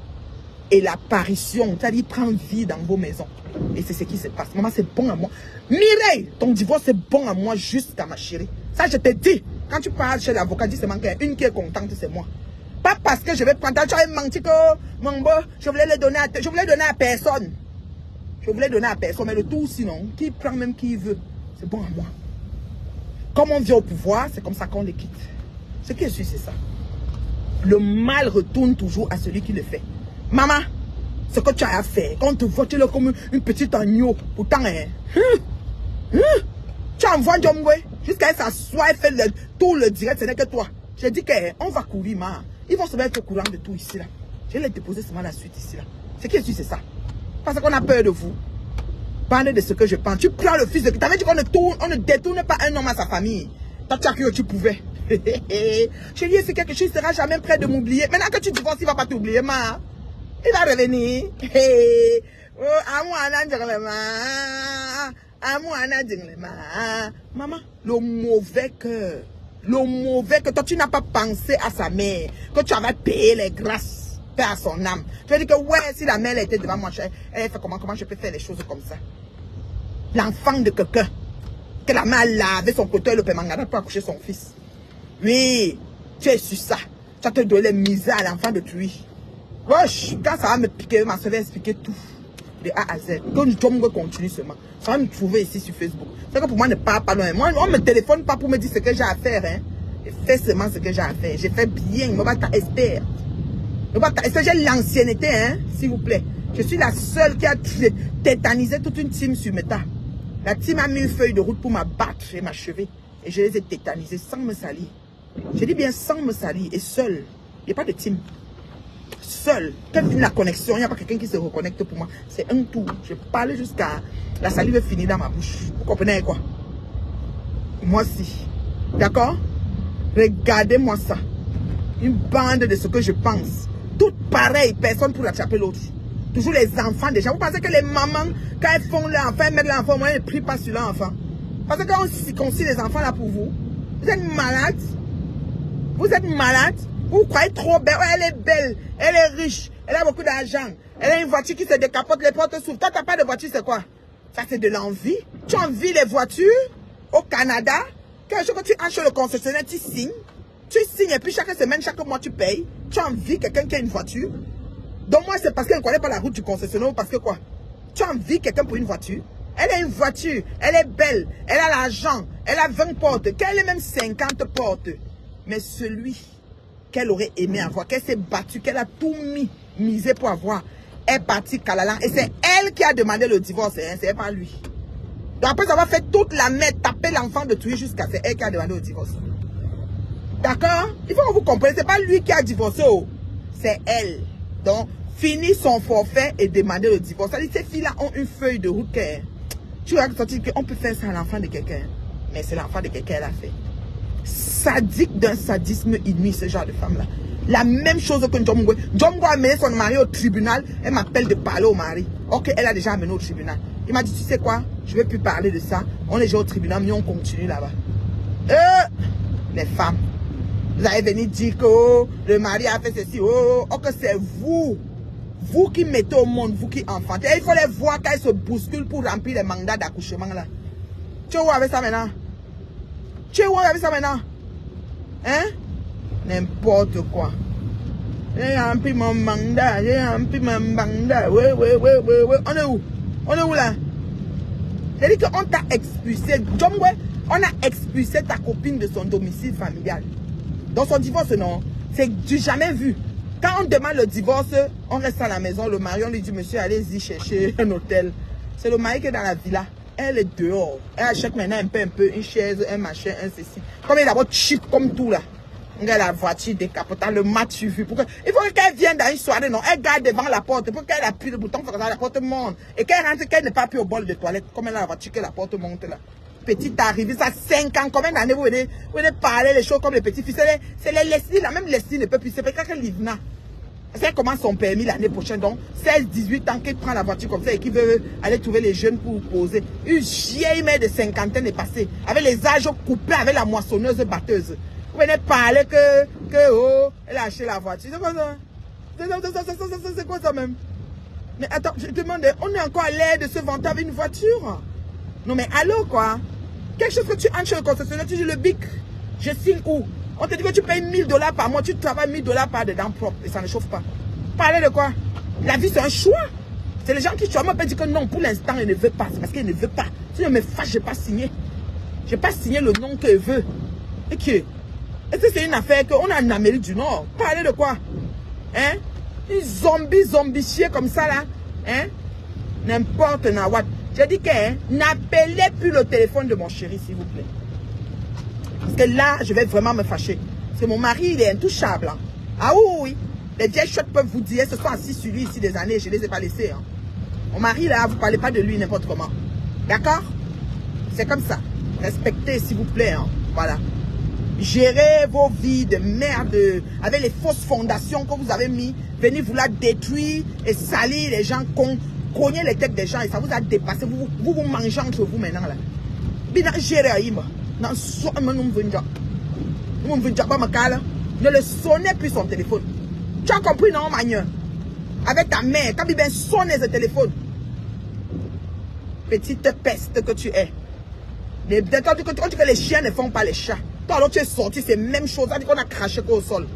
S1: et l'apparition, c'est-à-dire prend vie dans vos maisons. Et c'est ce qui se passe. Maman, c'est bon à moi. Mireille, ton divorce, c'est bon à moi jusqu'à ma chérie. Ça, je te dis. Quand tu parles chez l'avocat, dis seulement qu'il y a une qui est contente, c'est moi. Pas parce que je vais prendre, tu as menti que mon beau, je voulais le donner à personne. Je voulais donner à personne, mais le tout sinon, qui prend même qui veut, c'est bon à moi. Comme on vient au pouvoir, c'est comme ça qu'on les quitte. Ce qui est sûr, c'est ça. Le mal retourne toujours à celui qui le fait. Maman, ce que tu as à faire, quand on te voit, tu es là comme une petite agneau, pourtant, tu envoies Djomwe, jusqu'à ce qu'elle s'assoie et fait tout le direct, ce n'est que toi. J'ai dit qu'on va courir, ma. Ils vont se mettre au courant de tout ici, là. Je vais les déposer seulement la suite ici, là. Ce qui est sûr, c'est ça. Parce qu'on a peur de vous. Parlez de ce que je pense. Tu prends le fils de... Tu avais dit qu'on ne détourne pas un homme à sa famille. Toi, tu as cru que tu pouvais. Je lui ai fait quelque chose, il ne sera jamais prêt de m'oublier. Maintenant que tu divorces, il ne va pas t'oublier, ma. Il va revenir. Maman, le mauvais cœur. Le mauvais que toi, tu n'as pas pensé à sa mère, que tu avais payé les grâces, paix à son âme. Tu vas dire que ouais, si la mère était devant moi, elle fait comment je peux faire les choses comme ça? L'enfant de quelqu'un, que la mère a lavé son côté, le pémangada pour accoucher son fils. Oui, tu es sur ça. Tu as te donné les misères à l'enfant de tuer. Wesh, quand ça va me piquer, ma soeur va expliquer tout. De A à Z. Quand je continue seulement. Ça va me trouver ici sur Facebook. C'est que pour moi, ne parle pas loin. Moi, on ne me téléphone pas pour me dire ce que j'ai à faire. Hein. Je fais seulement ce que j'ai à faire. J'ai fait bien. Esther. J'ai l'ancienneté, hein, s'il vous plaît. Je suis la seule qui a tétanisé toute une team sur Meta. La team a mis une feuille de route pour m'abattre et m'achever. Et je les ai tétanisés sans me salir. Je dis bien sans me salir et seul. Il n'y a pas de team. Seul, quand il y a la connexion, il n'y a pas quelqu'un qui se reconnecte pour moi. C'est un tour. Je parle jusqu'à la salive finir dans ma bouche. Vous comprenez quoi? Moi aussi. D'accord? Regardez-moi ça. Une bande de ce que je pense. Tout pareil, personne pour attraper l'autre. Toujours les enfants déjà. Vous pensez que les mamans, quand elles font leur enfant, elles mettent l'enfant, moi, elles ne prient pas sur leur enfant. Parce que quand on circoncit les enfants là pour vous, vous êtes malade. Vous êtes malade. Vous croyez trop belle. Ouais, elle est belle. Elle est riche. Elle a beaucoup d'argent. Elle a une voiture qui se décapote, les portes s'ouvrent. Toi, tu n'as pas de voiture, c'est quoi? Ça, c'est de l'envie. Tu envies les voitures au Canada. Quand tu entres chez le concessionnaire, tu signes. Tu signes et puis chaque semaine, chaque mois, tu payes. Tu envies quelqu'un qui a une voiture. Donc, moi, c'est parce qu'elle ne connaît pas la route du concessionnaire. Parce que quoi? Tu envies quelqu'un pour une voiture. Elle a une voiture. Elle est belle. Elle a l'argent. Elle a 20 portes. Qu'elle ait même 50 portes. Mais celui qu'elle aurait aimé avoir, qu'elle s'est battue, qu'elle a tout misé pour avoir, est partie Kalalan. Et c'est elle qui a demandé le divorce, hein, c'est pas lui. Donc après avoir fait toute la merde, taper l'enfant de tuer jusqu'à c'est elle qui a demandé le divorce. D'accord? Il faut que vous compreniez, c'est pas lui qui a divorcé, oh. C'est elle. Donc, finit son forfait et demander le divorce. C'est-à-dire que ces filles-là ont une feuille de route. Tu vas sentir qu'on peut faire ça à l'enfant de quelqu'un. Mais c'est l'enfant de quelqu'un qu'elle a fait. Sadique d'un sadisme inouï, ce genre de femme-là. La même chose que Njomgwe. Njomgwe a amené son mari au tribunal. Elle m'appelle de parler au mari. Ok, elle a déjà amené au tribunal. Il m'a dit, tu sais quoi, je ne vais plus parler de ça. On est déjà au tribunal, mais on continue là-bas. Les femmes. Vous allez venir dire que oh, le mari a fait ceci. Oh, que c'est vous. Vous qui mettez au monde, vous qui enfantez. Il faut les voir quand ils se bousculent pour remplir les mandats d'accouchement là. Tu es où avec ça maintenant? Tu es où avec ça maintenant? Hein? N'importe quoi. J'ai rempli mon mandat. J'ai rempli mon mandat. Oui. On est où? On est où là? C'est-à-dire qu'on t'a expulsé. On a expulsé ta copine de son domicile familial. Dans son divorce, non. C'est du jamais vu. Quand on demande le divorce, on reste à la maison. Le mari, on lui dit, monsieur, allez-y chercher un hôtel. C'est le mari qui est dans la villa. Elle est dehors. Elle achète maintenant un peu, une chaise, un machin, un ceci. Comme elle est d'abord cheap comme tout là. Elle a la voiture décapotable, le match vu. Il faut qu'elle vienne dans une soirée, non. Elle garde devant la porte. Pour qu'elle appuie le bouton, pour que la porte monte. Et qu'elle rentre, qu'elle n'est pas plus au bol de toilette. Comme elle a la voiture, que la porte monte là. Petite arrivée, ça 5 ans. Combien d'années vous venez parler les choses comme les petits fils? C'est les Leslie, la même Leslie ne peut plus. C'est peut-être qu'elle Livna. Elle commence son permis l'année prochaine, donc 16-18 ans qu'elle prend la voiture comme ça et qui veut aller trouver les jeunes pour poser. Une vieille mère de cinquantaine est passée, avec les âges coupés, avec la moissonneuse batteuse. Vous venez parler oh, elle a acheté la voiture. C'est quoi ça? C'est quoi ça même? Mais attends, je te demande, on est encore à l'air de se vanter avec une voiture? Non mais allô quoi? Quelque chose que tu entres chez le concessionnaire, tu dis le bic, je signe où? On te dit que tu payes $1000 par mois, tu travailles $1000 par dedans propre et ça ne chauffe pas. Parler de quoi? La vie c'est un choix. C'est les gens qui choisissent. Moi je peux dire que non, pour l'instant il ne veut pas. C'est parce qu'il ne veut pas. Si je me fâche, je n'ai pas signé. Je n'ai pas signé le nom qu'il veut. Et que est-ce que c'est une affaire qu'on a en Amérique du Nord? Parler de quoi? Hein? Une zombie chier comme ça là. Hein? N'importe quoi. J'ai dit que n'appelez plus le téléphone de mon chéri s'il vous plaît. Parce que là, je vais vraiment me fâcher. Parce que mon mari, il est intouchable. Hein. Ah oui. Les vieilles chouettes peuvent vous dire, se sont assis sur lui ici des années, je ne les ai pas laissés. Hein. Mon mari, là, vous ne parlez pas de lui n'importe comment. D'accord? C'est comme ça. Respectez, s'il vous plaît. Hein. Voilà. Gérez vos vies de merde avec les fausses fondations que vous avez mis. Venez vous la détruire et salir les gens, cogner les têtes des gens. Et ça vous a dépassé. Vous mangez entre vous maintenant. Là. Bien, gérez Aïma. Ne le sonnez plus son téléphone. Tu as compris, non, Magnon? Avec ta mère, quand il vient sonner ce téléphone. Petite peste que tu es. Quand tu dis que les chiens ne font pas les chats. Toi, alors tu es sorti, c'est la même chose. On a craché au sol.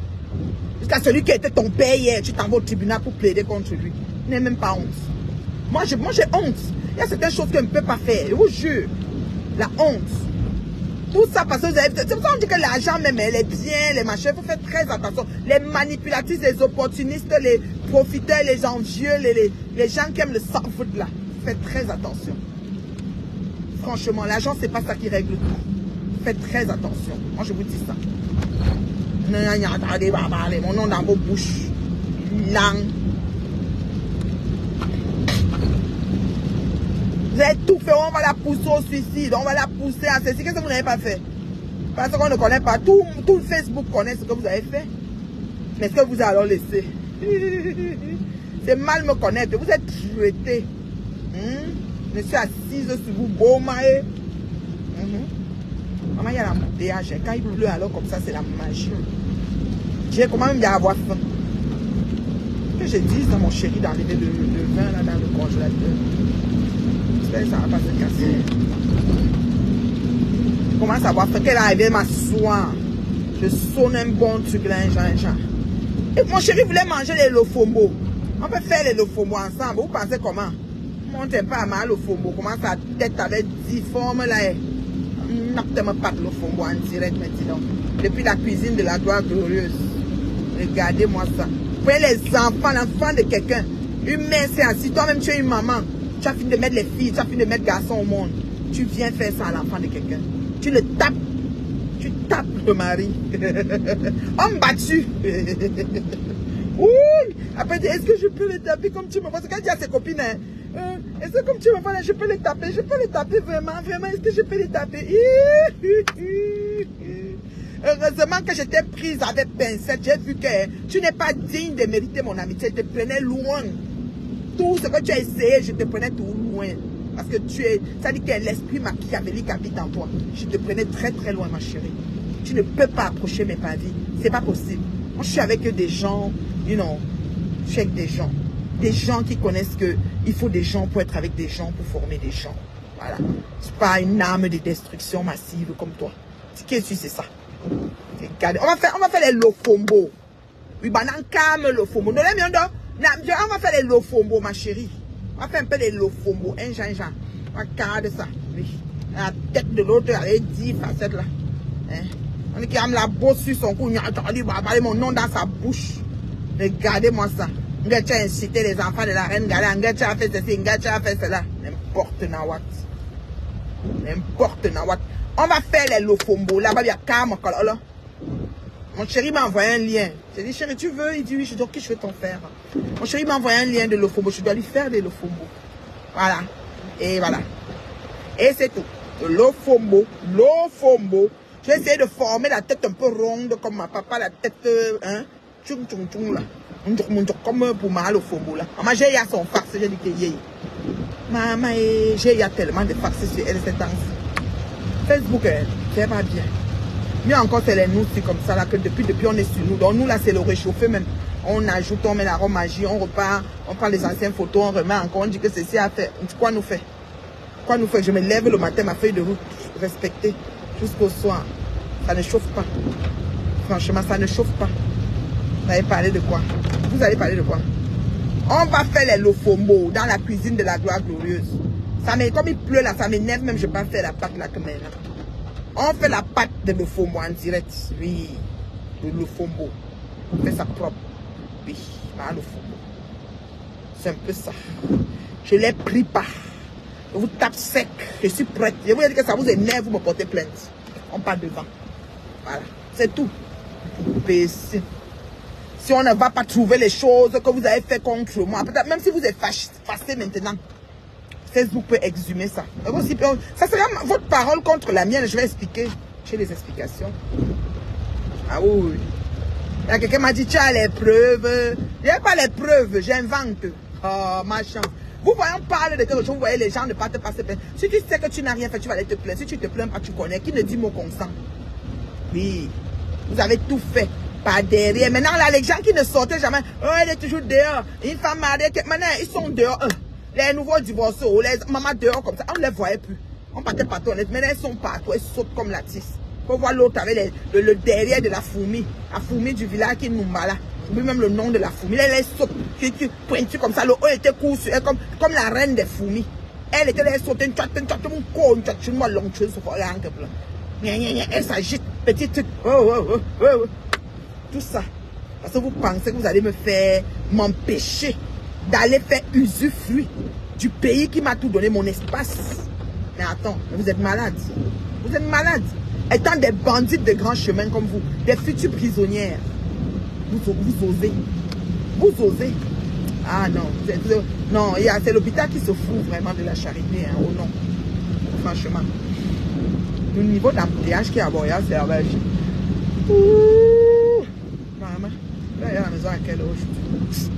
S1: Jusqu'à celui qui était ton père hier, tu t'en vas au tribunal pour plaider contre lui. Tu n'as même pas honte. Moi, j'ai honte. Il y a certaines choses que je ne peux pas faire. Je vous jure. La honte. Tout ça parce que vous avez... C'est pour ça qu'on dit que l'argent même, les biens, les machins, il faut faire très attention. Les manipulatrices, les opportunistes, les profiteurs, les envieux, les gens qui aiment le sang-foot là. Faites très attention. Franchement, l'argent, c'est pas ça qui règle tout. Faites très attention. Moi, je vous dis ça. Mon nom dans vos bouches. Langue. Vous avez tout fait, on va la pousser au suicide, on va la pousser à ceci. Qu'est-ce que vous n'avez pas fait? Parce qu'on ne connaît pas. Tout le Facebook connaît ce que vous avez fait. Mais est-ce que vous allez alors laisser? C'est mal me connaître. Vous êtes jeté. Je suis assise sur vous, beau maïe. Maman, il y a l'embouteillage. Quand il pleut alors comme ça, c'est la magie. J'ai comment même bien avoir faim. Que je dise à mon chéri d'arriver le vin là dans le congélateur. Ça va pas se casser. Je commence à voir qu'elle est arrivée m'asseoir. Je sonne un bon truc là, Jean. Et mon chéri voulait manger les lofombo. On peut faire les lofombo ensemble. Vous pensez comment? Montez pas mal lofombo. Comment sa tête avec 10 formes là? N'apportez pas de lofombo en direct maintenant. Depuis la cuisine de la gloire glorieuse. Regardez-moi ça. Vous voyez les enfants, l'enfant de quelqu'un. Une mère s'est assise. Toi-même tu es une maman. Tu as fini de mettre les filles, tu as fini de mettre garçons au monde. Tu viens faire ça à l'enfant de quelqu'un. Tu le tapes. Tu tapes le mari. Homme battu. Oui. Après, est-ce que je peux le taper comme tu me vois? Parce qu'elle dit à ses copines, est-ce que comme tu me vois, je peux le taper? Je peux le taper vraiment, est-ce que je peux le taper? Heureusement que j'étais prise avec pincette. J'ai vu que tu n'es pas digne de mériter mon amitié. Je te prenais loin. Tout ce que tu as essayé, je te prenais tout loin. Parce que ça dit que l'esprit machiavélique habite en toi. Je te prenais très très loin, ma chérie. Tu ne peux pas approcher mes pavis. C'est pas possible. Moi, je suis avec des gens, you know, je suis avec des gens. Des gens qui connaissent qu'il faut des gens pour être avec des gens, pour former des gens. Voilà. C'est pas une arme de destruction massive comme toi. Qu'est-ce que c'est ça? Regardez. On va faire les lofombo. Oui, banan calme lofombo. On va faire les lofombo, ma chérie. On va faire un peu les lofombo. Regarde ça. Oui. La tête de l'autre, elle est 10 facettes là. Hein? On dit qu'il a la bosse sur son cou. Il a entendu mon nom dans sa bouche. Regardez-moi ça. Ngacha a incité les enfants de la reine Gala. Ngacha a fait ceci, Ngacha a fait cela. N'importe nawat. N'importe nawat. On va faire les lofombo. Là-bas, il y a Kam. Mon chéri m'a envoyé un lien. J'ai dit, chéri, tu veux? Il dit, oui, je dis, ok, je vais t'en faire. Mon chéri m'a envoyé un lien de lofombo. Je dois lui faire des lofombo. Voilà. Et voilà. Et c'est tout. Lofombo. Lofombo. Je vais essayer de former la tête un peu ronde comme ma papa, la tête, hein, tchoum tchoum tchoum là. Comme pour ma lofombo là. Maman, j'ai ya son farce, j'ai dit que yé. Maman, j'ai ya tellement de farces sur elle cette temps-ci. Facebook, c'est pas bien. Mieux encore, c'est les nous, c'est comme ça là, que depuis on est sur nous. Donc nous là, c'est le réchauffé même. On ajoute, on met l'arôme magie, on repart, on prend les anciennes photos, on remet encore, on dit que ceci a fait. Quoi nous fait? Quoi nous fait? Je me lève le matin, ma feuille de route respectée jusqu'au soir. Ça ne chauffe pas. Franchement, ça ne chauffe pas. Vous allez parler de quoi? Vous allez parler de quoi? On va faire les lofombo dans la cuisine de la gloire glorieuse. Ça comme il pleut là, ça m'énerve même, je ne vais pas faire la pâte là que maintenant. On fait la pâte de lofombo en direct. Oui, de lofombo. On fait ça propre. Oui, la lofombo. C'est un peu ça. Je l'ai pris pas. Je vous tape sec. Je suis prête. Je vous dis que ça vous énerve, vous me portez plainte. On part devant. Voilà. C'est tout. Si on ne va pas trouver les choses que vous avez fait contre moi, peut-être même si vous êtes fâché maintenant, Facebook peut exhumer ça. Ça sera votre parole contre la mienne. Je vais expliquer. J'ai les explications. Ah oui. Il y a quelqu'un qui m'a dit, tu as les preuves. Je n'ai pas les preuves, j'invente. Oh, ma chance. Vous voyez, on parle de quelque chose, vous voyez les gens ne pas te passer plaindre. Si tu sais que tu n'as rien fait, tu vas aller te plaindre. Si tu te plains pas, tu connais. Qui ne dit mot consent? Oui. Vous avez tout fait. Pas derrière. Maintenant, là, les gens qui ne sortaient jamais, oh, elle est toujours dehors. Une femme mariée, maintenant, ils sont dehors. Les nouveaux divorcés, les mamans dehors comme ça, on ne les voyait plus. On partait partout. Maintenant, elles sont partout. Elles sautent comme la tisse. Faut voir l'autre avec le derrière de la fourmi. La fourmi du village qui nous là. J'oublie même le nom de la fourmi. Elle saute. Pointue comme ça. Le haut était court sur elle comme la reine des fourmis. Elle était là, elle sautait. Elle s'agite. Petite truc. Tout ça. Parce que vous pensez que vous allez me faire m'empêcher d'aller faire usufruit du pays qui m'a tout donné, mon espace. Mais attends, vous êtes malade. Vous êtes malade. Étant des bandits de grands chemins comme vous, des futures prisonnières, vous osez. Vous osez. Ah non, non, c'est l'hôpital qui se fout vraiment de la charité, hein, oh non. Franchement. Le niveau d'embouteillage qui est à Montréal, c'est la Belgique. Maman, là, il y a la maison à quelle heure aujourd'hui?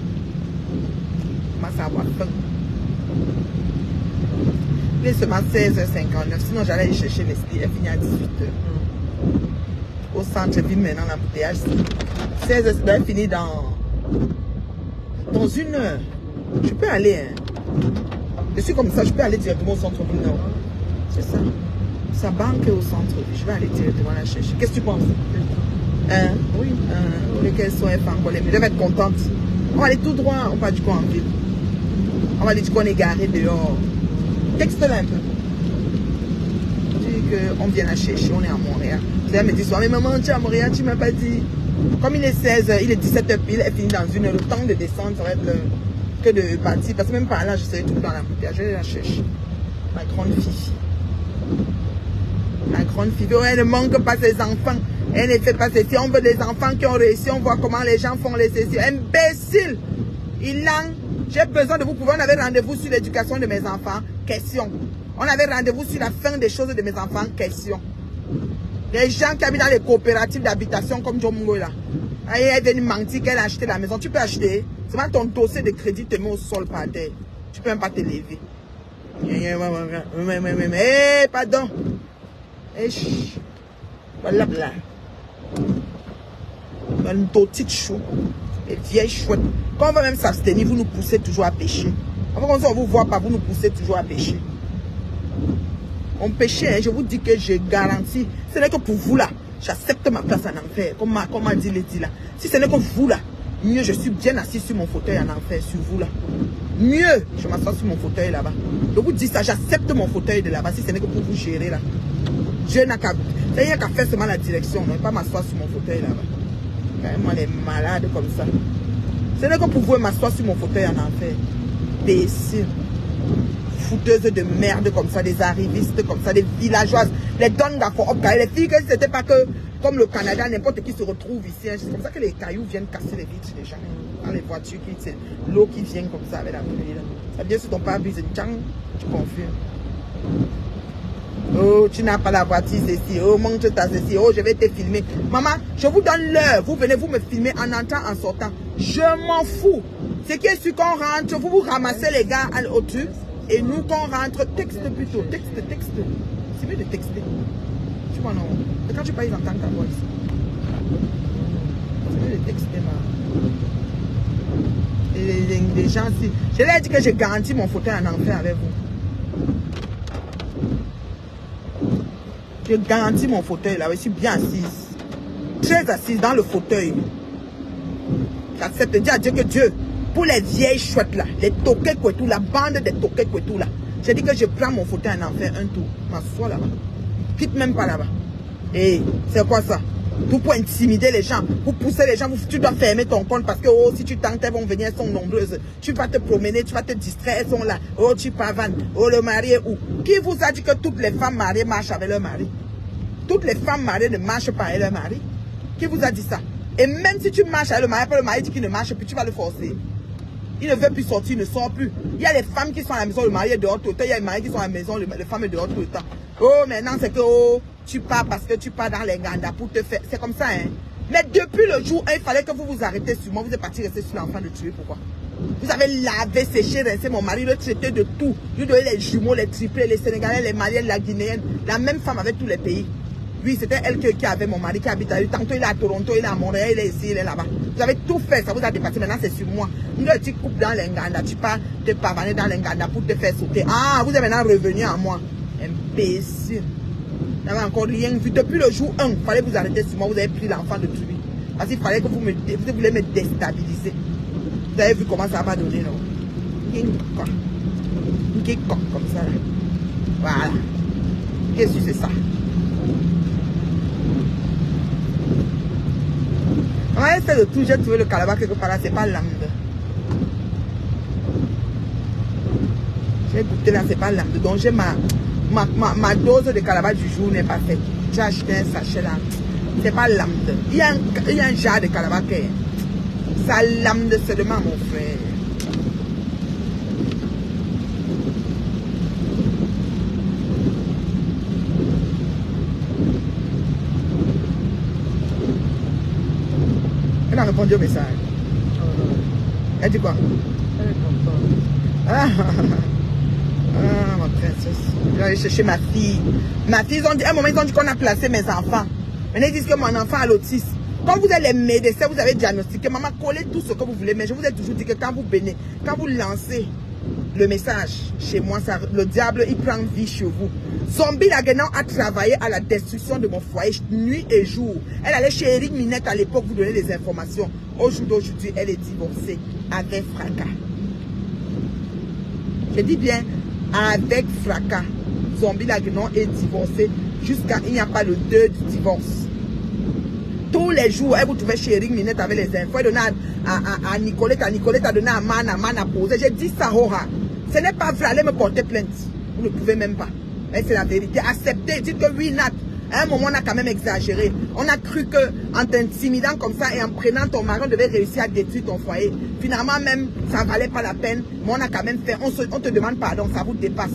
S1: Moi, ça va faim. Il est seulement 16h59. Sinon, j'allais aller chercher Leslie. Elle finit à 18h. Au centre-ville, maintenant, l'embouteillage. 16h, elle finit dans 1 heure. Je peux aller. Hein. Je suis comme ça, je peux aller directement au centre-ville. Non. C'est ça. Sa banque est au centre-ville. Je vais aller directement la chercher. Qu'est-ce que tu penses? Hein? Oui. Lesquelles sont les femmes? Je vais être contente. On va aller tout droit. On va du coup en ville. On va aller du coup, on est garé dehors. Texte-là un peu. Je dis qu'on vient la chercher, on est à Montréal. Elle me dit souvent, mais maman, tu es à Montréal, tu ne m'as pas dit. Comme il est 16h, il est 17h pile, elle finit dans 1 heure. Le temps de descendre, ça va être que de partir. Parce que même par là, je serai tout dans la bouteille. Je vais la chercher. Ma grande fille. Ma grande fille. Oh, elle ne manque pas ses enfants. Elle ne fait pas ceci. On veut des enfants qui ont réussi. On voit comment les gens font les ceci. Imbécile. J'ai besoin de vous. On avait rendez-vous sur l'éducation de mes enfants. Question. On avait rendez-vous sur la fin des choses de mes enfants. Question. Les gens qui habitent dans les coopératives d'habitation comme Jomungo là. Elle est venue mentir qu'elle a acheté la maison. Tu peux acheter. Seulement ton dossier de crédit te met au sol par terre. Tu peux même pas te lever. Eh, pardon. Eh, voilà, là. Une petite chou. Les vieilles chouettes. Quand on va même s'abstenir, vous nous poussez toujours à pécher. Avant qu'on ne vous voit pas, vous nous poussez toujours à pécher. On péchait, hein, je vous dis que je garantis. Ce n'est que pour vous là. J'accepte ma place en enfer. Comme m'a dit Lady là. Si ce n'est que vous là, mieux je suis bien assis sur mon fauteuil en enfer, sur vous là. Mieux, je m'assois sur mon fauteuil là-bas. Je vous dis ça, j'accepte mon fauteuil de là-bas si ce n'est que pour vous gérer là. Je n'ai qu'à faire seulement la direction, non, pas m'asseoir sur mon fauteuil là-bas. Moi, les malades comme ça. Ce n'est que pour vous m'asseoir sur mon fauteuil en enfer. Imbécile. Fouteuses de merde comme ça, des arrivistes comme ça, des villageoises, les donnes d'Afro-Opka, les filles que c'était pas que comme le Canada, n'importe qui se retrouve ici. Hein. C'est comme ça que les cailloux viennent casser les vitres des gens. Dans les voitures, c'est l'eau qui vient comme ça avec la pluie. Ça vient sur ton pare-brise, tu confirmes. Oh, tu n'as pas la voiture, ceci. Oh, montre ta ceci. Oh, je vais te filmer. Maman, je vous donne l'heure. Vous venez, vous me filmer en entrant, en sortant. Je m'en fous. Ce qui est sûr qu'on rentre, vous ramassez les gars au-dessus. Et nous, quand on rentre, texte plutôt. Texte. C'est mieux de texter. Tu vois, non? Et quand tu parles, ils entendent ta voix ici. C'est mieux de texter, les gens, si. Je leur ai dit que j'ai garanti mon fauteuil en enfer avec vous. Je garantis mon fauteuil là, je suis bien assise. Très assise dans le fauteuil. J'accepte de dire à Dieu que Dieu, pour les vieilles chouettes là, les toquets tout, la bande des toquets tout là, j'ai dit que je prends mon fauteuil en enfer un tour, m'assois là-bas. Quitte même pas là-bas. Et c'est quoi ça? Tout pour intimider les gens, pour pousser les gens, tu dois fermer ton compte parce que oh, si tu tentes, elles vont venir, elles sont nombreuses. Tu vas te promener, tu vas te distraire, elles sont là. Oh, tu pavanes. Oh, le mari est où? Qui vous a dit que toutes les femmes mariées marchent avec leur mari? Toutes les femmes mariées ne marchent pas avec leur mari. Qui vous a dit ça? Et même si tu marches avec le mari dit qu'il ne marche plus, tu vas le forcer. Il ne veut plus sortir, il ne sort plus. Il y a les femmes qui sont à la maison, le mari est dehors tout le temps. Il y a les maris qui sont à la maison, les femmes sont dehors tout le temps. Oh, maintenant c'est que oh, tu pars parce que tu pars dans les gandas pour te faire. C'est comme ça, hein. Mais depuis le jour, il fallait que vous vous arrêtez sur moi. Vous êtes parti rester sur l'enfant de tuer. Pourquoi? Vous avez lavé, séché, rincé mon mari, le traité de tout. Lui donner les jumeaux, les triplés, les Sénégalais, les Maliens, la Guinéenne. La même femme avec tous les pays. Oui, c'était elle qui avait mon mari qui habite à lui. Tantôt il est à Toronto, il est à Montréal, il est ici, il est là-bas. Vous avez tout fait, ça vous a dépassé. Maintenant c'est sur moi. Tu coupes dans l'enganda, tu pars te pavaner dans l'enganda pour te faire sauter. Ah, vous êtes maintenant revenu à moi. Imbécile. Vous n'avez encore rien vu. Depuis le jour 1, il fallait vous arrêter sur moi. Vous avez pris l'enfant de Tubi. Parce qu'il fallait que vous voulez me déstabiliser. Vous avez vu comment ça va donner, non? Une comme ça, là. Voilà. Qu'est-ce que c'est ça? On va essayer de tout. J'ai trouvé le calabar quelque part là. C'est pas lambda. J'ai goûté là, c'est pas lambda. Donc j'ai ma dose de calabar du jour n'est pas faite. J'ai acheté un sachet là. C'est pas lambda. Il y a un genre de calabar qui est. Ça lambda seulement, mon frère. Elle a répondu au message. Elle dit quoi? Elle est contente. Ah, ma princesse. Je vais aller chercher ma fille. Ma fille, à un moment, ils ont dit qu'on a placé mes enfants. Maintenant, ils disent que mon enfant a l'autisme. Quand vous êtes les médecins, vous avez diagnostiqué. Maman, collez tout ce que vous voulez. Mais je vous ai toujours dit que quand vous lancez le message chez moi, le diable, il prend vie chez vous. Zombie Laguenan a travaillé à la destruction de mon foyer nuit et jour. Elle allait chez Eric Minette à l'époque, vous donner des informations. Au jour d'aujourd'hui, elle est divorcée avec fracas. Je dis bien avec fracas. Zombie Laguenan est divorcée jusqu'à il n'y a pas le 2 du divorce. Tous les jours, elle vous trouvait chez Eric Minette avec les infos. Elle donnait à Nicolette a donné à Man a posé. J'ai dit ça, Hora. Ce n'est pas vrai, allez me porter plainte. Vous ne pouvez même pas. Mais c'est la vérité. Acceptez, dites que oui, Nat. À un moment, on a quand même exagéré. On a cru que en t'intimidant comme ça et en prenant ton mari, on devait réussir à détruire ton foyer. Finalement, même, ça ne valait pas la peine. Mais on a quand même fait. On te demande pardon, ça vous dépasse.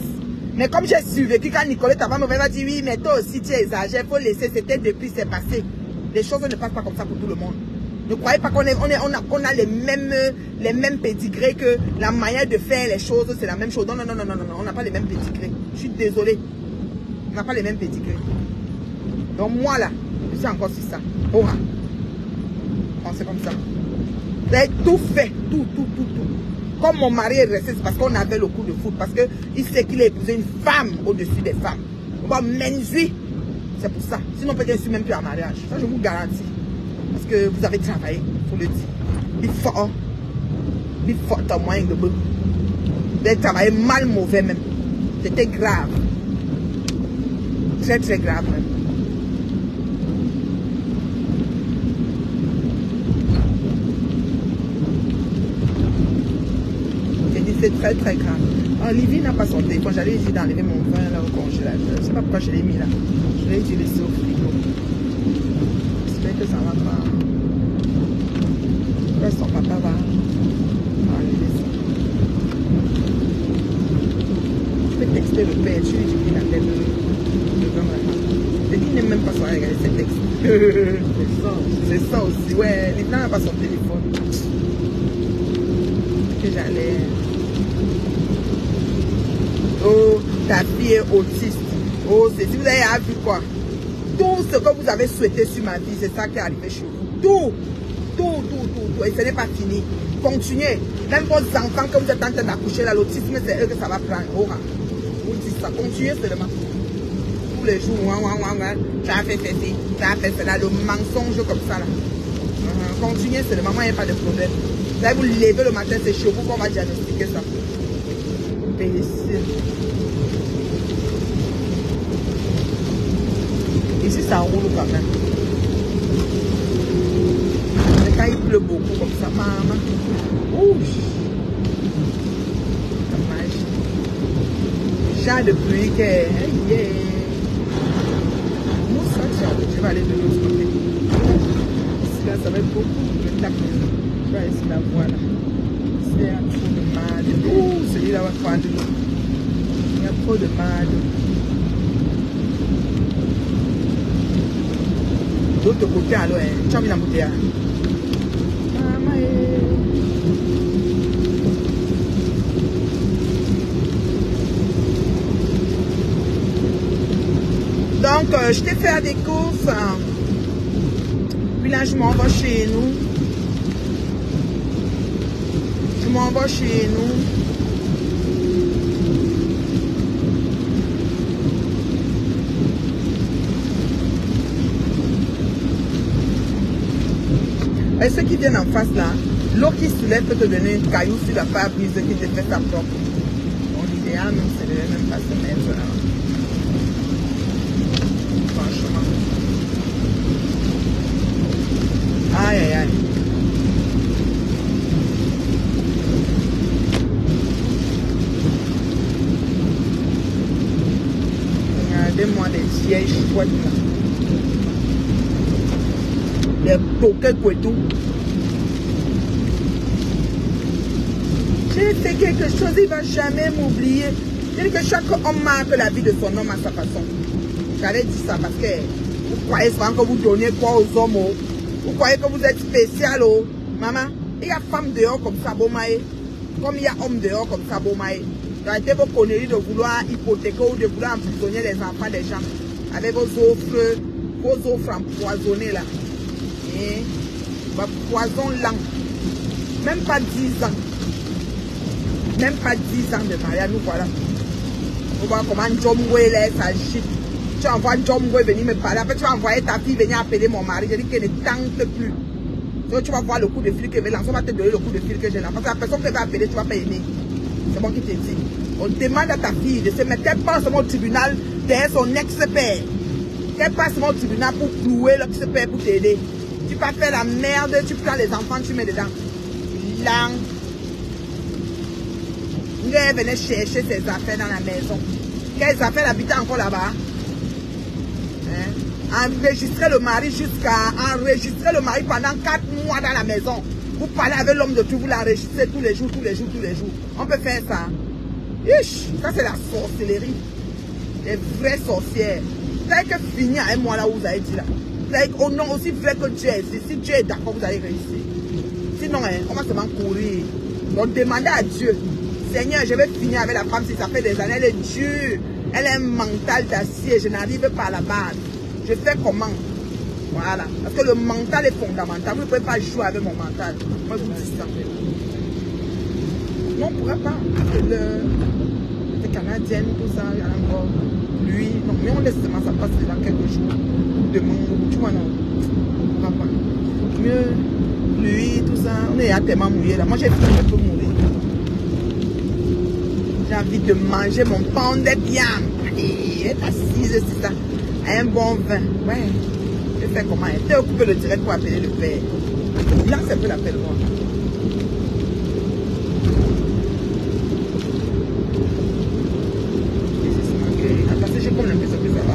S1: Mais comme j'ai survécu, quand Nicolette avant me va dire oui, mais toi aussi tu exagères, il faut laisser, c'était depuis, c'est passé. Les choses ne passent pas comme ça pour tout le monde. Ne croyez pas qu'on a les mêmes pédigrés, que la manière de faire les choses, c'est la même chose. Non, non, non, non, non, non, on n'a pas les mêmes pédigrés. Je suis désolée. On n'a pas les mêmes pédigrés. Donc moi là, je suis encore sur ça. Aura. Oh, c'est comme ça. Vous avez tout fait, tout. Comme mon mari est resté, c'est parce qu'on avait le coup de foot. Parce qu'il sait qu'il a épousé une femme au-dessus des femmes. On va menjuer. C'est pour ça. Sinon peut-être je ne suis même plus en mariage. Ça je vous garantis. Parce que vous avez travaillé, il faut le dire. Il faut un moyen de bon. Vous avez travaillé mal, mauvais même. C'était grave. Très très grave même. J'ai dit c'est très très grave. Olivier n'a pas son téléphone. J'allais essayer d'enlever mon vin là au congélateur. Je ne sais pas pourquoi je l'ai mis là. Je l'ai utilisé au frigo. J'espère que ça va pas. Son papa va enlever ça. Je peux texter le père. Je lui dis qu'il a fait le grand là. Il n'aime même pas son regarder ses textes. C'est ça aussi. Ouais, il n'a pas son téléphone. Que j'allais. Oh, ta fille est autiste. Oh, c'est si vous avez vu quoi. Tout ce que vous avez souhaité sur ma vie, c'est ça qui est arrivé chez vous. Tout. Et ce n'est pas fini. Continuez. Même vos enfants que vous êtes en train d'accoucher, l'autisme, c'est eux que ça va prendre. Vous dites ça. Continuez seulement. Tous les jours, tu as fait ceci, tu as fait cela, le mensonge comme ça. Là. Continuez seulement. Moi, il n'y a pas de problème. Vous allez vous lever le matin, c'est chez vous qu'on va diagnostiquer ça. Imbécile. Ici, ça roule quand même. Quand il pleut beaucoup comme ça, maman. Ouh. Dommage. Genre de pluie que. Yeah. Moussa, je vais aller de l'autre côté. Ici, là, ça va être beaucoup. Le tac. Je vais essayer la voie là. C'est un trou de merde. Ouh, celui-là va prendre de l'eau. Il y a trop de merde. D'autre côté, alors, tu as mis la bouteille. Donc, je t'ai fait des courses. Puis là, je m'en vais chez nous. Et ceux qui viennent en face là, l'eau qui soulève peut te donner une caillou sur la pare-brise qui te fait sa propre. Bon, l'idéal, c'est de même pas se mettre là. Franchement. Aïe, aïe, aïe. Regardez-moi les vieilles chouettes là. Les bouquets et tout. J'ai fait quelque chose, il ne va jamais m'oublier. J'ai dit que chaque homme marque la vie de son homme à sa façon. J'avais dit ça parce que vous croyez souvent que vous donnez quoi aux hommes. Oh? Vous croyez que vous êtes spécial. Oh? Maman, il y a femme dehors comme ça, Bomae. Comme il y a homme dehors comme ça, Bomae. Arrêtez vos conneries de vouloir hypothéquer ou de vouloir emprisonner les enfants des gens. Avec vos offres empoisonnées là. Et poison lent. Même pas 10 ans. Même pas 10 ans de mariage, nous voilà. On voit comment Njomwe là s'agit. Tu envoies Njomwe venir me parler. Après tu vas envoyer ta fille venir appeler mon mari. Je dis qu'elle ne tente plus. Donc tu vas voir le coup de fil que j'ai lancé. On va te donner le coup de fil que j'ai lancé. Parce que la personne qui va appeler, tu ne vas pas aimer. C'est bon qui te dit. On demande à ta fille de se mettre. Qu'elle passe au tribunal derrière son ex-père. Qu'elle passe au tribunal pour clouer l'ex-père pour t'aider. Tu vas faire la merde, tu prends les enfants, tu mets dedans. Là, elle venait chercher ses affaires dans la maison. Quelles affaires habitaient encore là-bas? Hein? Enregistrer le mari enregistrer le mari pendant 4 mois dans la maison. Vous parlez avec l'homme de tout, vous l'enregistrez tous les jours. On peut faire ça. Ish, ça c'est la sorcellerie. Les vraies sorcières. Vous avez que finir avec moi là où vous avez dit là. Vous avez au nom aussi vrai que Dieu est. Si Dieu est d'accord, vous allez réussir. Sinon, hein, on va seulement courir. Donc demandez à Dieu. Seigneur, je vais finir avec la femme si ça fait des années. Elle est dure. Elle a un mental d'acier. Je n'arrive pas à la base. Je fais comment? Voilà. Parce que le mental est fondamental. Vous ne pouvez pas jouer avec mon mental. Moi, je vous dis ça. Non, on ne pourrait pas. Les Canadiennes, tout ça, il y a encore. Lui, non, mais on laisse seulement ça passe dans quelques jours. Demain, tu vois, non. On ne pourra pas. Mieux, lui, tout ça. On est tellement mouillé là. Moi, j'ai fait un peu mourir. J'ai envie de manger mon pain de viande. Et être assise, c'est ça. Un bon vin. Ouais. Je fais comment? Tu es occupé le direct pour appeler le père. Là, c'est peu l'appel-moi. Parce que j'ai comme l'impression que ça va.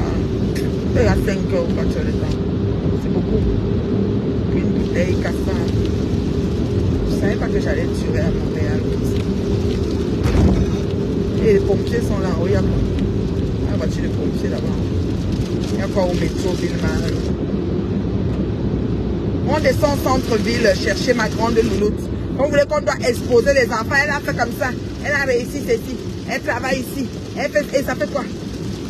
S1: Il y a 5 heures au voiture de temps. C'est beaucoup. Une bouteille, 400. Je ne savais pas que j'allais tuer à Montréal. Et les pompiers sont là. Oui, il y a la voiture de pompiers là-bas. Il y a encore au métro Ville-Marie. On descend au centre-ville chercher ma grande louloute. On voulait qu'on doit exposer les enfants. Elle a fait comme ça. Elle a réussi ceci. Elle travaille ici. Elle fait, et ça fait quoi?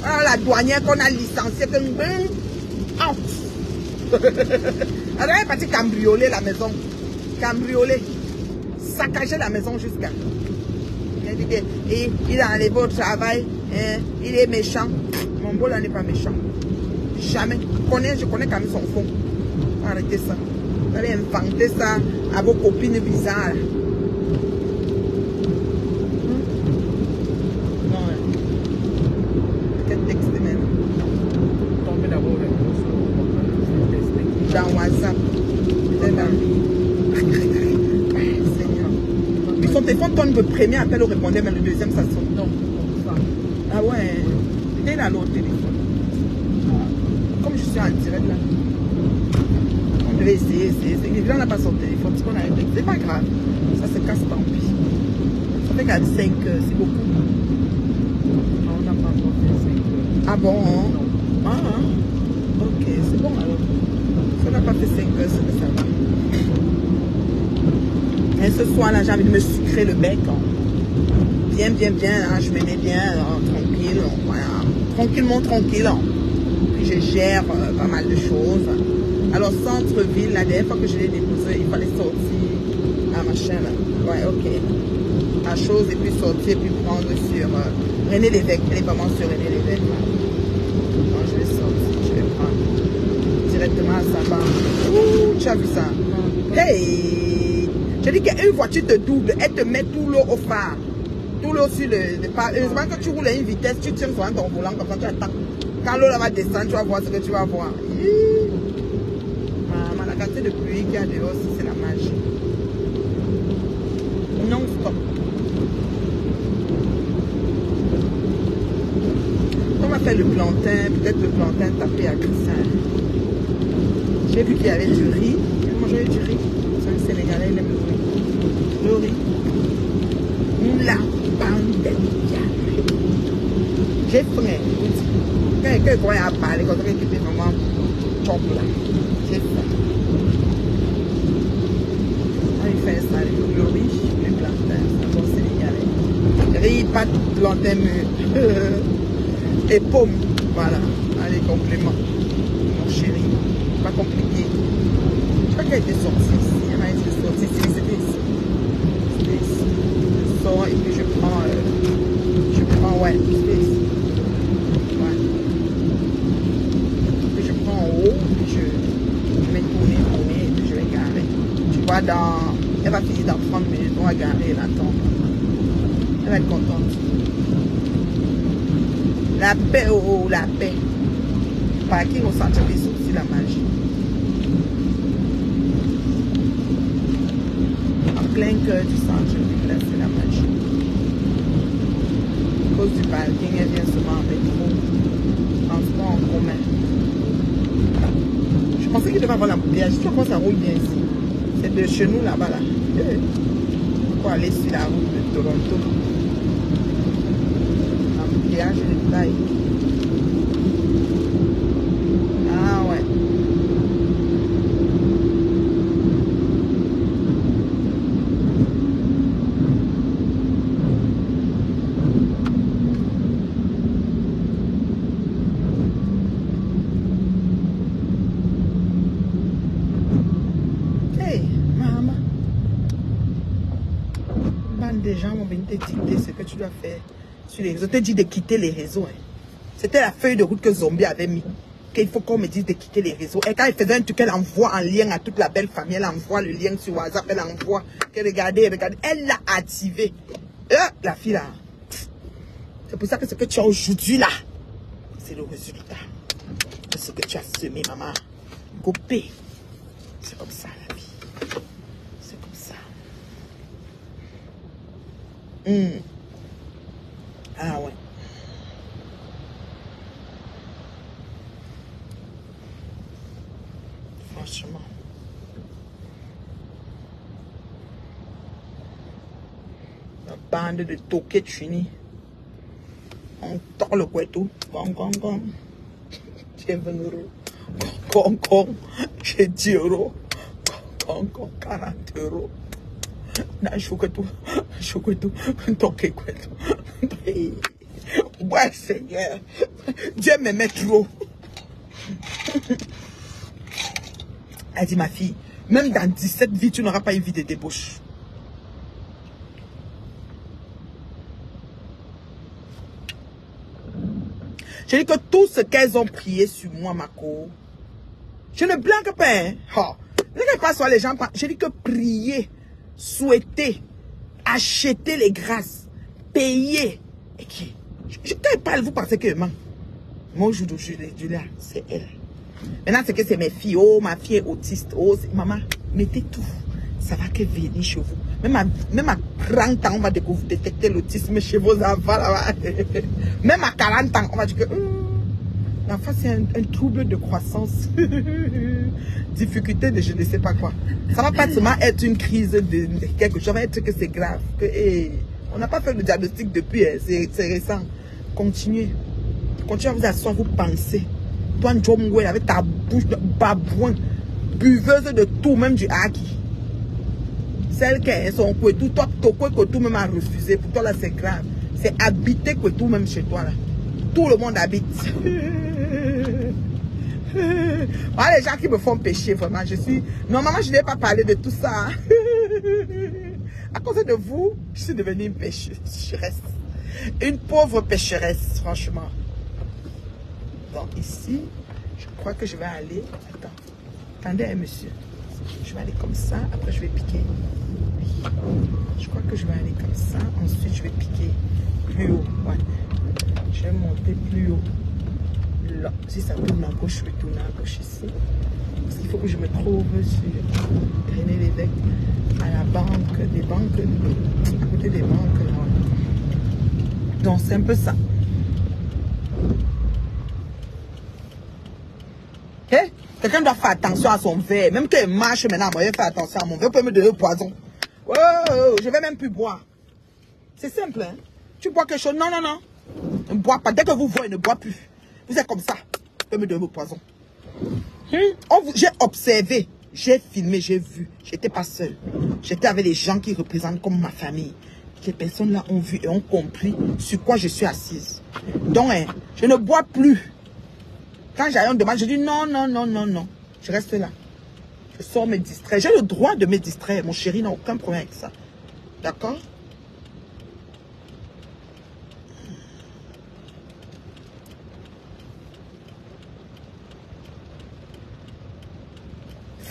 S1: Alors, la douanière qu'on a licenciée. Out. Alors, elle est partie cambrioler la maison. Cambrioler. Saccager la maison jusqu'à. Et il a enlevé au travail. Il est méchant. Mon beau là n'est pas méchant. Jamais. Je connais quand même son fond. Arrêtez ça. Vous allez inventer ça à vos copines bizarres. Non, quel texte maintenant? Tombez d'abord dans WhatsApp. Seigneur. Puis son téléphone tourne le premier appel au répondeur, mais le deuxième ça sonne. Non. Ah ouais. Dès là l'autre téléphone. Comme je suis en direct là. On devait essayer. Les gens n'ont pas son téléphone. C'est pas grave. Ça se casse tant pis. Ça fait qu'à 5 heures, c'est beaucoup.
S2: On n'a pas encore fait 5 heures.
S1: Ah bon? Ah, ok, c'est bon alors. Si on n'a pas fait 5 heures, c'est que ça va. Et ce soir là, j'ai envie de me sucrer le bec. Hein. Bien, hein, je me mets bien, tranquille. Voilà. Tranquillement, tranquille. Hein. Puis je gère pas mal de choses. Alors, centre-ville, la dernière fois que je l'ai déposé, il fallait sortir. Ah, machin là. Ouais, ok. La chose, et puis sortir, puis prendre sur René Lévesque. Elle est vraiment sur René Lévesque. Moi, je vais sortir, je vais prendre directement à Saba. Ouh, tu as vu ça? Hey! Je dis qu'une voiture te double, elle te met tout l'eau au phare. Tout l'eau sur le phare. Heureusement que tu roules à une vitesse, tu tiens sur ton volant, comme ça tu attends. Quand l'eau va descendre, tu vas voir ce que tu vas voir. La quantité de pluie qu'il y a dehors, c'est la magie. Non stop. On va faire le plantain, peut-être le plantain tapé à Christian. J'ai vu qu'il y avait du riz. J'ai mangé du riz. C'est un Sénégalais, il aime le riz. Le riz. La bande. J'ai faim. Quand quelqu'un a parlé, quand quelqu'un était vraiment top là. J'ai faim. Il fait ça, le riz, le plantain, c'est bon sénégalais. Riz, pâte, plantain, mûr. Et pommes. Voilà. Allez, complément. Mon chéri. Pas compliqué. Je crois qu'elle était sortie ici. Elle a été sortie ici. C'était ici. C'était ici. Je sors et puis je prends, ouais, c'était ici. Ouais. Puis je prends en haut, puis je vais tourner, et puis je vais garer. Tu vois, elle va finir dans 30 minutes. On va garer et l'attendre. Elle va être contente. La paix, oh, la paix. Parking au centre-ville, c'est aussi la magie. En plein cœur du centre-ville, là, c'est la magie. À cause du parking, elle vient souvent en métro. Transport en commun. Je pensais qu'il devait avoir l'embouteillage. Je sais pas, ça roule bien ici. C'est de chez nous, là-bas, là. Pour aller sur la route de Toronto. maquillage de taille. Ah ouais. Hey, maman. Bande de gens vont venir te dicter ce que tu dois faire sur les réseaux. Je te dis de quitter les réseaux. Hein. C'était la feuille de route que Zombie avait mis. Qu'il faut qu'on me dise de quitter les réseaux. Et quand elle faisait un truc, elle envoie en lien à toute la belle famille. Elle envoie le lien sur WhatsApp. Elle envoie. Que regardez, regardez. Elle l'a activé. La fille là. C'est pour ça que ce que tu as aujourd'hui là, c'est le résultat de ce que tu as semé, maman. Gopé. C'est comme ça la vie. C'est comme ça. Ah ouais. Franchement. La bande de toquettes finie. On tord le couteau. Gong, gong, gong. J'ai 20 euros. Gong, gong. J'ai 10 euros. Gong, gong, 40 euros. Na chouketou. Chouketou. Toquet couteau. Ouais, Seigneur. Dieu me met trop. Elle dit, ma fille, même dans 17 vies, tu n'auras pas une vie de débauche. Je dis que tout ce qu'elles ont prié sur moi, Mako, je ne blanque pas. Hein. Oh. Ne pas sur les gens. Je dis que prier, souhaiter, acheter les grâces, payer. Et qui? Je ne parle, vous pensez que moi, aujourd'hui, là, c'est elle. Maintenant, c'est que c'est mes filles. Oh, ma fille est autiste. Oh, maman, mettez tout. Ça va que venir chez vous. Même à 30 ans, on va détecter l'autisme chez vos enfants là-bas. Même à 40 ans, on va dire que l'enfant, c'est un trouble de croissance. Difficulté de je ne sais pas quoi. Ça va pas seulement être une crise de quelque chose. Ça va être que c'est grave. Que, on n'a pas fait le diagnostic depuis. Hein, c'est récent. Continuez. Continuez à vous asseoir, vous pensez. Toi, Njomwe, avec ta bouche de babouin, buveuse de tout, même du haki. Celle qui est son couetou, toi, ton couetou même a refusé. Pour toi, là, c'est grave. C'est habiter couetou même chez toi, là. Tout le monde habite. Voilà les gens qui me font pécher, vraiment. Normalement, je n'ai pas parlé de tout ça. À cause de vous, je suis devenue une pécheresse. Une pauvre pécheresse, franchement. Donc ici, je crois que je vais aller. Attendez, monsieur. Je vais aller comme ça. Après, je vais piquer. Oui. Je crois que je vais aller comme ça. Ensuite, je vais piquer plus haut. Ouais. Je vais monter plus haut. Là. Si ça tourne à gauche, je vais tourner à gauche ici. Parce qu'il faut que je me trouve sur René Lévesque, à la banque, des banques, à côté des banques. Là. Donc, c'est un peu ça. Okay? Quelqu'un doit faire attention à son verre. Même qu'il marche maintenant, moi, je vais faire attention à mon verre. Vous pouvez me donner le poison. Oh, je vais même plus boire. C'est simple, hein? Tu bois quelque chose? Non, non, non. Ne bois pas. Dès que vous voyez, ne bois plus. Vous êtes comme ça. Vous pouvez me donner le poison. J'ai observé, j'ai filmé, j'ai vu. J'étais pas seule. J'étais avec les gens qui représentent comme ma famille. Les personnes là ont vu et ont compris sur quoi je suis assise. Donc, hein, je ne bois plus. Quand j'ai un demande, je dis non, non, non, non, non. Je reste là. Je sors me distraire. J'ai le droit de me distraire. Mon chéri n'a aucun problème avec ça. D'accord?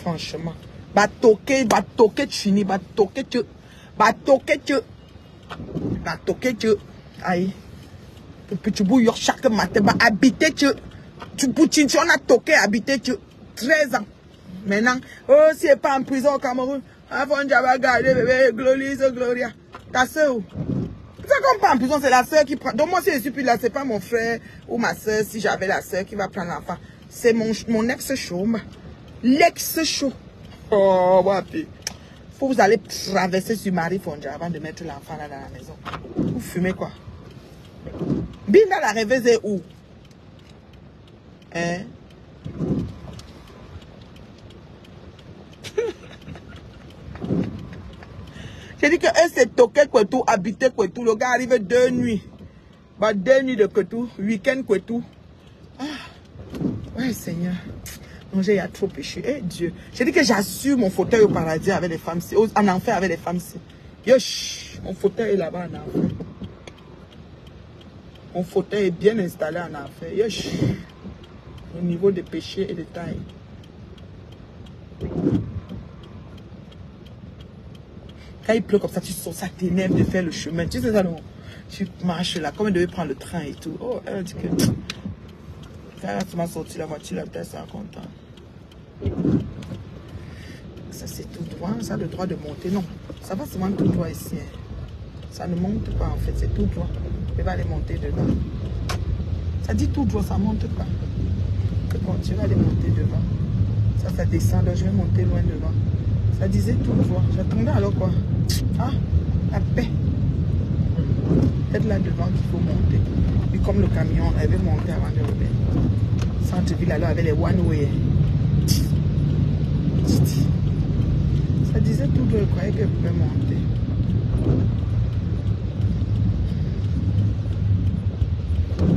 S1: Franchement. Batoke, tu finis. Batoke, tu. Aïe. Puis tu bouilles chaque matin. Habiter, tu boutines, on a toqué, habité 13 ans. Maintenant, oh, si elle n'est pas en prison au Cameroun, avant de regarder bébé, Gloria. Ta soeur. Ça comme pas en prison, c'est la soeur qui prend. Donc moi, si je suis plus là, c'est pas mon frère ou ma soeur, si j'avais la soeur qui va prendre l'enfant. C'est mon ex-chaud. L'ex-chaud. Oh, wapi. Faut que vous allez traverser sur Marie Fonja avant de mettre l'enfant là dans la maison. Vous fumez quoi? Binda la rêveuse est où? Hein? J'ai dit que eux c'est toqué Kwetu, habité Kwetu. Le gars arrive 2 nuits. Bah 2 nuits de Kwetu, week-end Kwetu. Ah, ouais Seigneur. Non, il y a trop péché. Eh Dieu. J'ai dit que j'assure mon fauteuil au paradis avec les femmes. En enfer avec les femmes. Yosh, mon fauteuil est là-bas en enfer. Mon fauteuil est bien installé en enfer. Yosh. Au niveau des péchés et des tailles. Quand il pleut comme ça, tu sens ça t'énerve de faire le chemin. Tu sais ça non? Tu marches là, comme il devait prendre le train et tout. Oh, elle dit que... Quand tu m'as sorti la voiture, la tête, ça content. Ça c'est tout droit, ça a le droit de monter. Non, ça va seulement tout droit ici. Hein. Ça ne monte pas en fait, c'est tout droit. Tu vas aller monter devant. Ça dit tout droit, ça monte pas. Bon, tu vas aller monter devant. Ça descend, donc je vais monter loin devant. Ça disait tout droit. J'attendais alors quoi? Ah, la paix. Peut-être là devant qu'il faut monter. Et comme le camion, elle avait monté avant de revenir. Centre-ville alors avec les one-way. Ça disait tout droit, je croyais qu'elle pouvait monter.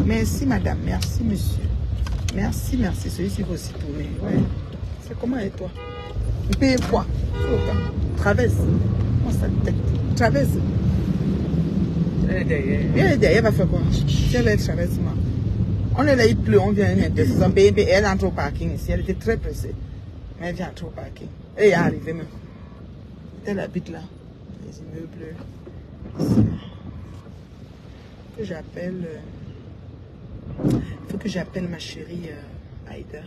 S1: Merci madame, merci monsieur. Merci, merci. Celui-ci va aussi tourner. Ouais. C'est comment et toi? Vous payez quoi? Traverse. Comment ça tête? Traverse.
S2: Elle est derrière.
S1: Elle est derrière, elle va faire quoi? Si elle est traversement. On est là, il pleut, on vient de payer. Elle entre au parking ici. Elle était très pressée. Mais elle vient entrer au parking. Elle est arrivée même. Elle habite là. Les immeubles. Ici. Que j'appelle. Il faut que j'appelle ma chérie Aïda.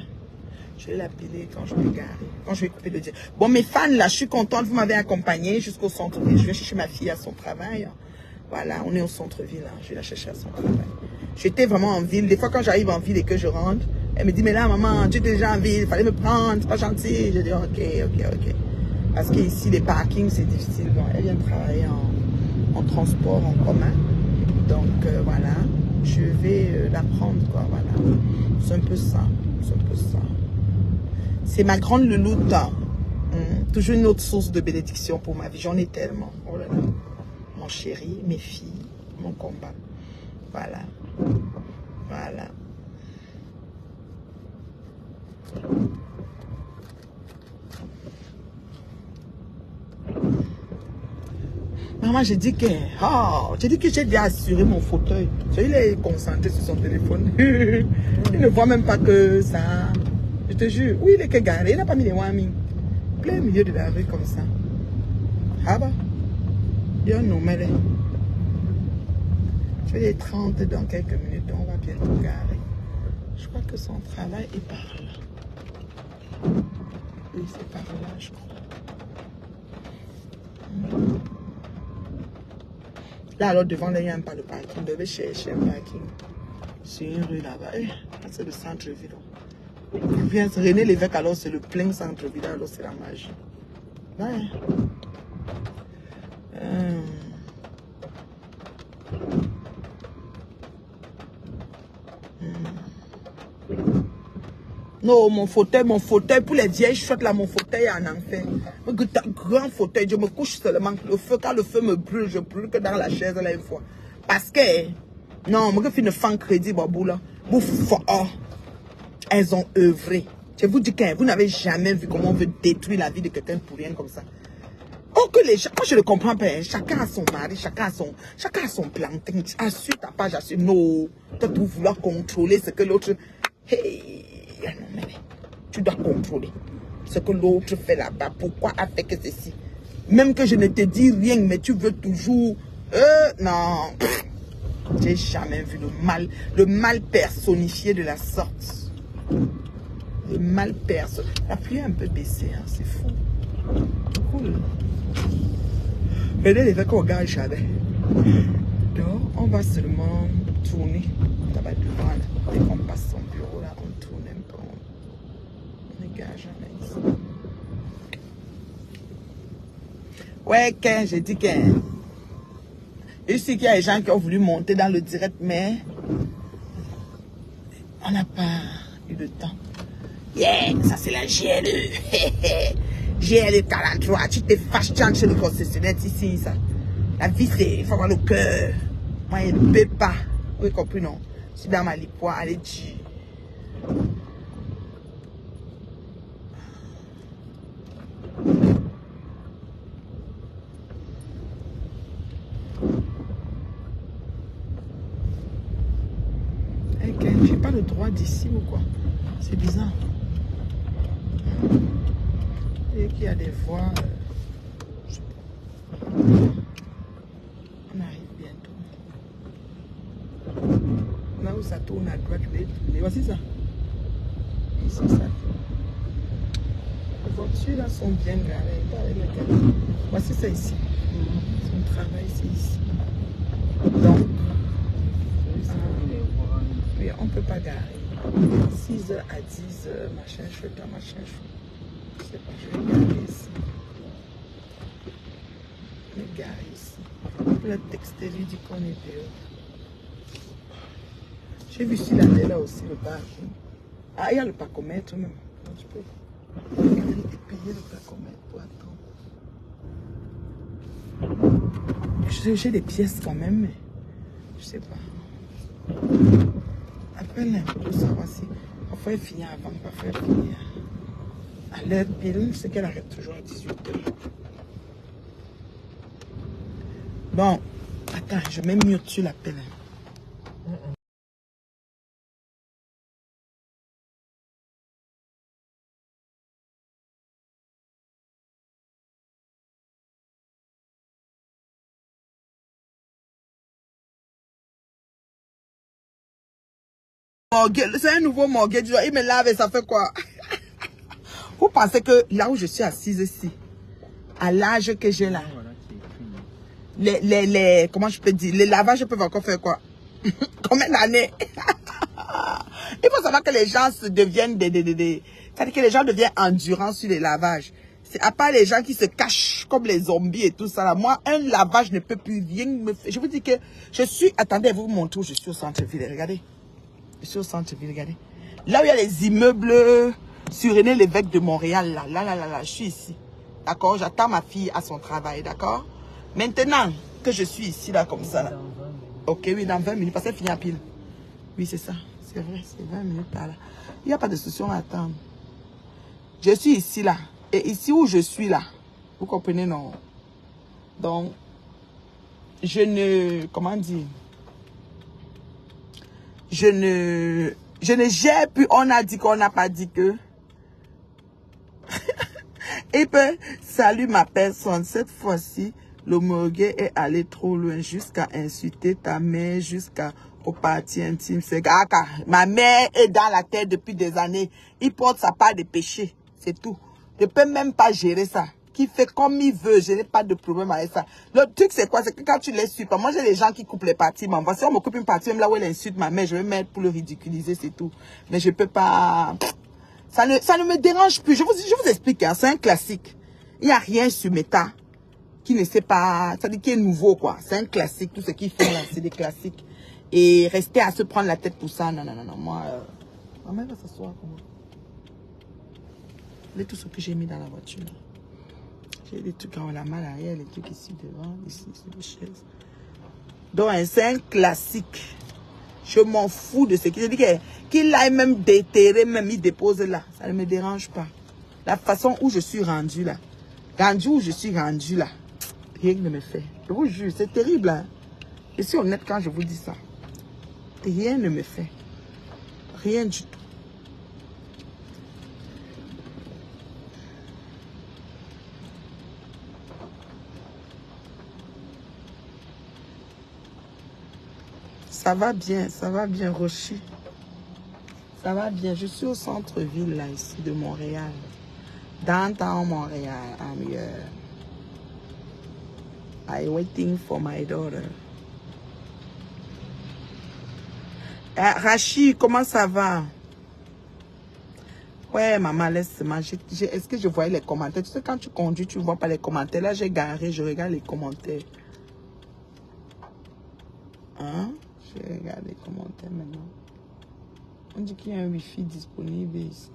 S1: Je vais l'appeler quand je vais garer. Quand je vais couper le dire. Bon, mes fans là, je suis contente. Vous m'avez accompagné jusqu'au centre-ville. Je vais chercher ma fille à son travail. Voilà, on est au centre-ville. Hein. Je vais la chercher à son travail. J'étais vraiment en ville. Des fois, quand j'arrive en ville et que je rentre, elle me dit, mais là, maman, tu es déjà en ville. Il fallait me prendre. C'est pas gentil. Je dis, ok. Parce qu'ici, les parkings, c'est difficile. Bon, elle vient de travailler en transport en commun. Donc, voilà. Je vais la prendre, quoi. Voilà. C'est un peu ça. C'est ma grande louloute. Toujours une autre source de bénédiction pour ma vie. J'en ai tellement. Oh là là. Mon chéri, mes filles, mon combat. Voilà. Maman, j'ai dit que j'ai déjà assuré mon fauteuil. Il est concentré sur son téléphone. Il ne voit même pas que ça. Je te jure. Oui, il est que garé. Il n'a pas mis les wami. Plein milieu de la rue comme ça. Ah bah. Il y a un numéro. Je vais les 30 dans quelques minutes. On va bientôt garer. Je crois que son travail est par là. Oui, c'est par là, je crois. Là, alors, devant, là, il n'y a pas de parking. On devait chercher un parking. C'est une rue là-bas. C'est le centre-ville. René Lévesque, alors, c'est le plein centre-ville. Alors, c'est la magie. Ouais. Non, mon fauteuil, pour les vieilles chouettes là, mon fauteuil est en enfer. Grand fauteuil, je me couche seulement. Quand le feu me brûle, je brûle que dans la chaise là une fois. Parce que, non, moi je fais une fan crédit, babou là. Elles ont œuvré. Je vous dis que vous n'avez jamais vu comment on veut détruire la vie de quelqu'un pour rien comme ça. Oh, que les gens, moi je ne comprends pas, hein. Chacun a son mari, chacun a son planting. Assure ta page, assure. Non, tu dois vouloir contrôler ce que l'autre. Hey, non, mais tu dois contrôler ce que l'autre fait là-bas. Pourquoi a fait que ceci? Même que je ne te dis rien, mais tu veux toujours. Non. J'ai jamais vu le mal personnifié de la sorte. Le mal personnifié. La pluie est un peu baissée, hein, c'est fou. Cool. Mais là, les vacances, on regarde jamais. Donc, on va seulement tourner. Là-bas devant, là. Dès qu'on passe son bureau, là, on tourne un peu. On ne regarde jamais ici. Ouais, j'ai dit que. sûr qu'il y a des gens qui ont voulu monter dans le direct, mais on n'a pas eu le temps. Yeah, ça c'est la GLE. GLE 43, tu te fâches, tu entres chez le concessionnaire ici, ça. La vie, c'est, il faut avoir le cœur. Moi, je ne peux pas. Vous avez compris, non? Je suis dans ma lipoire, allez, tu. J'ai pas le droit d'ici ou quoi? C'est bizarre. Et qu'il y a des voix. Je sais pas. On arrive bientôt. Là où ça tourne à droite, voici ça. Ici, ça. Les voitures là sont bien garées. Voici ça ici. Son travail, c'est ici. Donc, oui, on ne peut pas garer. 6h à 10h, machin, je fais pas machin, je sais pas, je vais garer ici. Je vais garer ici. Je vais texter, lui dit qu'on est dehors. J'ai vu si la là aussi, le parking. Ah, il y a le parcomètre même. Je peux payer le parcomètre pour attendre. J'ai des pièces quand même, mais je sais pas. Appelle pour savoir si parfois elle finit avant, parfois elle finit à l'heure pile. Je sais qu'elle arrête toujours à 18h. Bon, attends, je mets mieux dessus l'appel. C'est un nouveau mortgage. Il me lave et ça fait quoi? Vous pensez que là où je suis assise ici, à l'âge que j'ai là, comment je peux dire, les lavages peuvent encore faire quoi? Combien d'années? Il faut savoir que les gens se deviennent c'est-à-dire que les gens deviennent endurants sur les lavages. C'est à part les gens qui se cachent comme les zombies et tout ça là. Moi, un lavage ne peut plus rien me faire. Je vous dis que je suis, attendez, vous montrer où je suis au centre-ville, regardez. Je suis au centre-ville, regardez. Là où il y a les immeubles sur René Lévesque de Montréal, là, je suis ici. D'accord? J'attends ma fille à son travail, d'accord? Maintenant que je suis ici, là, comme ça, là. Ok, oui, dans 20 minutes, parce qu'elle finit à pile. Oui, c'est ça. C'est vrai, c'est 20 minutes par là. Il n'y a pas de solution à attendre. Je suis ici, là. Et ici où je suis, là. Vous comprenez, non? Donc, je ne... Comment dire? Je ne gère plus. On a dit qu'on n'a pas dit que. Et puis, salut ma personne. Cette fois-ci, le morgue est allé trop loin jusqu'à insulter ta mère, jusqu'à aux parties intimes. C'est Gaka. Ma mère est dans la terre depuis des années. Il porte sa part de péché. C'est tout. Je ne peux même pas gérer ça. Qui fait comme il veut. Je n'ai pas de problème avec ça. Le truc, c'est quoi? C'est que quand tu les suis pas, moi, j'ai des gens qui coupent les parties. Mais si on me coupe une partie, même là où elle insulte ma mère, je vais mettre pour le ridiculiser, c'est tout. Mais je peux pas... Ça ne me dérange plus. Je vous explique, hein, c'est un classique. Il n'y a rien sur Meta qui ne sait pas... Ça dit qu'il est nouveau, quoi. C'est un classique. Tout ce qu'ils font là, c'est des classiques. Et rester à se prendre la tête pour ça, non. Moi, ma mère va s'asseoir comment? Tout ce que j'ai mis dans la voiture. J'ai des trucs en la main arrière, les trucs ici devant, ici, sur les chaises. Donc, c'est un classique. Je m'en fous de ce qu'il dit. Qu'il aille même déterrer, même il dépose là. Ça ne me dérange pas. La façon où je suis rendue là. Rien ne me fait. Je vous jure, c'est terrible. Hein? Je suis honnête quand je vous dis ça. Rien ne me fait. Rien du tout. Ça va bien, Rochi. Ça va bien. Je suis au centre-ville, là, ici, de Montréal. Downtown Montréal. I'm here. I'm waiting for my daughter. Rachid, comment ça va? Ouais, maman, laisse-moi. Est-ce que je voyais les commentaires? Tu sais, quand tu conduis, tu ne vois pas les commentaires. Là, j'ai garé, je regarde les commentaires. Hein? Je vais regarder les commentaires maintenant. On dit qu'il y a un Wi-Fi disponible ici.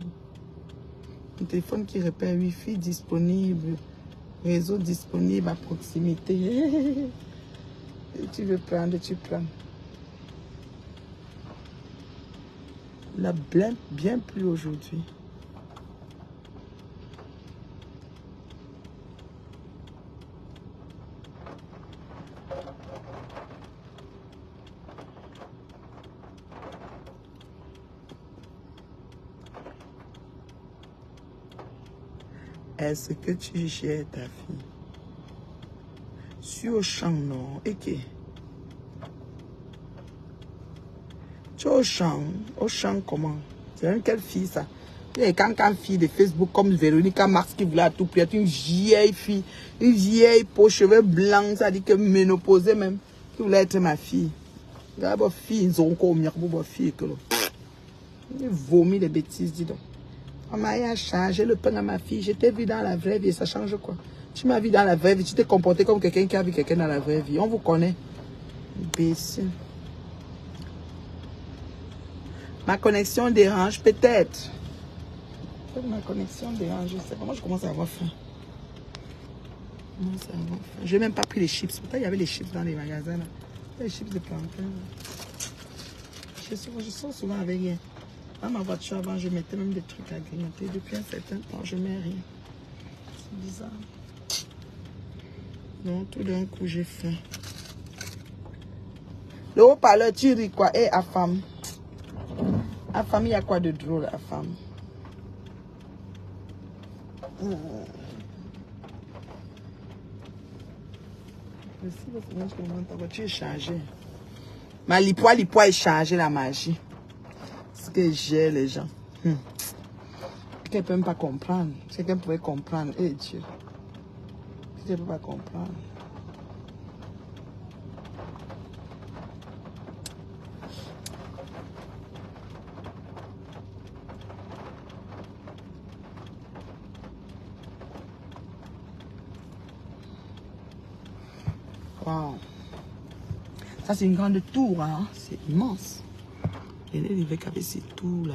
S1: Un téléphone qui répète Wi-Fi disponible. Réseau disponible à proximité. Et tu veux prendre, tu prends. La blinde bien plus aujourd'hui. Est-ce que tu gères ta fille? Sur au champ, non. Et qui? Tu es au champ comment? C'est même quelle fille ça? Il y a une fille de Facebook comme Véronica Marx qui voulait à tout prix. Une vieille fille, une vieille peau, cheveux blancs, ça dit que ménopausée même, qui voulait être ma fille. D'abord, fille, ils ont encore mieux pour fille que l'autre. Il vomit des bêtises, dis donc. Maman a changé le pain à ma fille. Je t'ai vu dans la vraie vie, ça change quoi? Tu m'as vu dans la vraie vie, tu t'es comporté comme quelqu'un qui a vu quelqu'un dans la vraie vie. On vous connaît. Imbécile. Ma connexion dérange peut-être. Ma connexion dérange, je sais pas. Moi, je commence à avoir faim. Je n'ai même pas pris les chips. Pourtant, il y avait les chips dans les magasins. Là. Les chips de plantain. Je sors souvent avec rien. Dans ma voiture, avant, je mettais même des trucs à grignoter. Depuis un certain temps, je ne mets rien. C'est bizarre. Donc, tout d'un coup, j'ai faim. Le haut-parleur, tu ris quoi? Eh, à femme. À femme, il y a quoi de drôle, à femme? Ta voiture est chargée. Ma lipois est chargée, la magie. Ce que j'ai, les gens. Quelqu'un ne peut même pas comprendre. Quelqu'un pourrait comprendre. Eh Dieu. Quelqu'un ne peut pas comprendre. Wow. Ça, c'est une grande tour, hein? C'est immense. Il est arrivé avec ces tours là.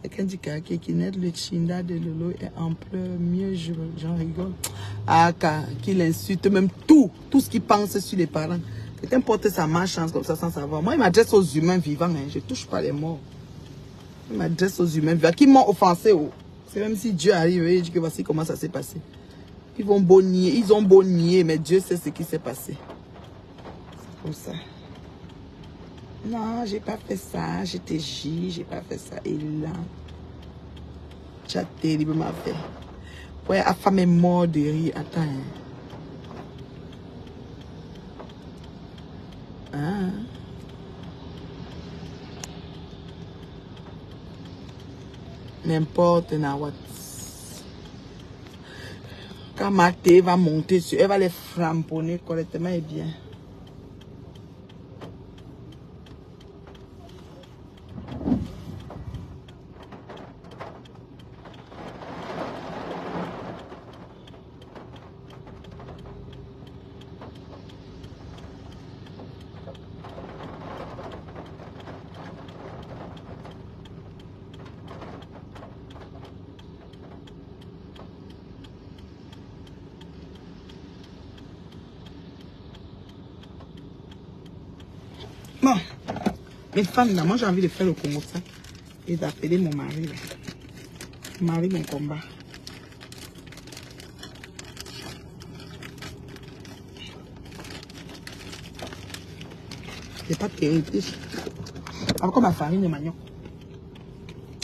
S1: Quelqu'un dit qui naît le chinda de Lolo est ampleur, mieux, j'en rigole. Ah, qu'il insulte même tout ce qu'il pense sur les parents. Quelqu'un porte sa malchance comme ça sans savoir. Moi, il m'adresse aux humains vivants, hein. Je ne touche pas les morts. Il m'adresse aux humains vivants qui m'ont offensé. Oh. C'est même si Dieu arrive et dit que voici comment ça s'est passé. Ils ont beau nier, mais Dieu sait ce qui s'est passé. C'est comme ça. Non, j'ai pas fait ça, j'étais j'ai pas fait ça. Et là, tu as terriblement fait. Ouais, la femme est morte de rire. Attends. Hein? N'importe what. Quand Mathé va monter sur, elle va les framponner correctement et bien. Bon, mes femmes, là, moi j'ai envie de faire le Congo ça et d'appeler mon mari. Là. Mon mari, mon combat. C'est pas terrible. Encore ma farine de manioc.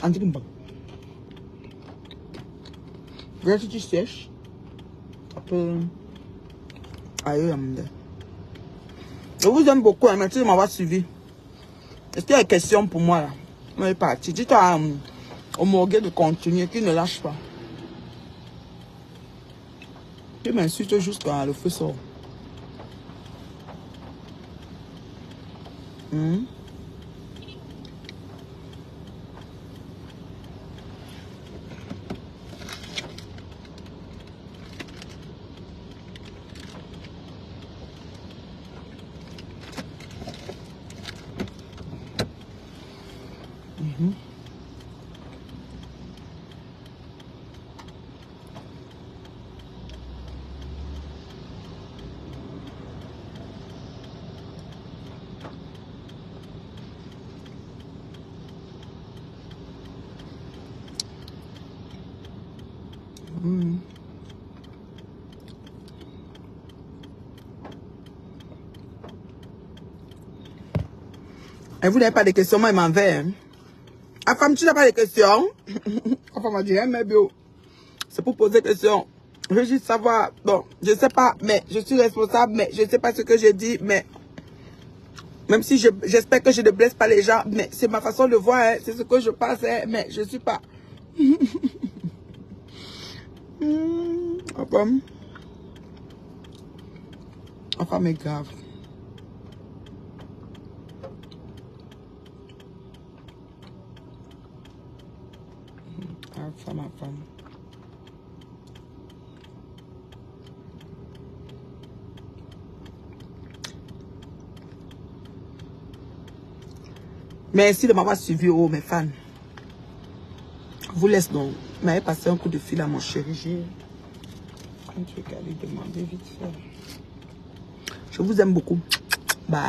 S1: En dit bon. Si tu sèches, ça peut. Aïe, je vous aime beaucoup, hein, merci de m'avoir suivi. Est-ce qu'il y a des questions pour moi là? On est parti. Dites-toi au Morguet de continuer, qu'il ne lâche pas. Tu m'insultes juste quand le feu sort. Et vous n'avez pas de questions, moi, il m'en vais. Hein. La femme, tu n'as pas de questions. La femme m'a dit, mais bio, c'est pour poser des questions. Je veux juste savoir, bon, je ne sais pas, mais je suis responsable, mais je ne sais pas ce que je dis, mais même si j'espère que je ne blesse pas les gens, mais c'est ma façon de voir, hein, c'est ce que je pense, hein, mais je ne suis pas. Enfin, mais grave. Ma femme. Merci de m'avoir suivi, oh mes fans. Vous laisse donc. Vous m'avez passé un coup de fil à mon chéri. J'ai un truc à lui demander vite fait. Je vous aime beaucoup. Bye.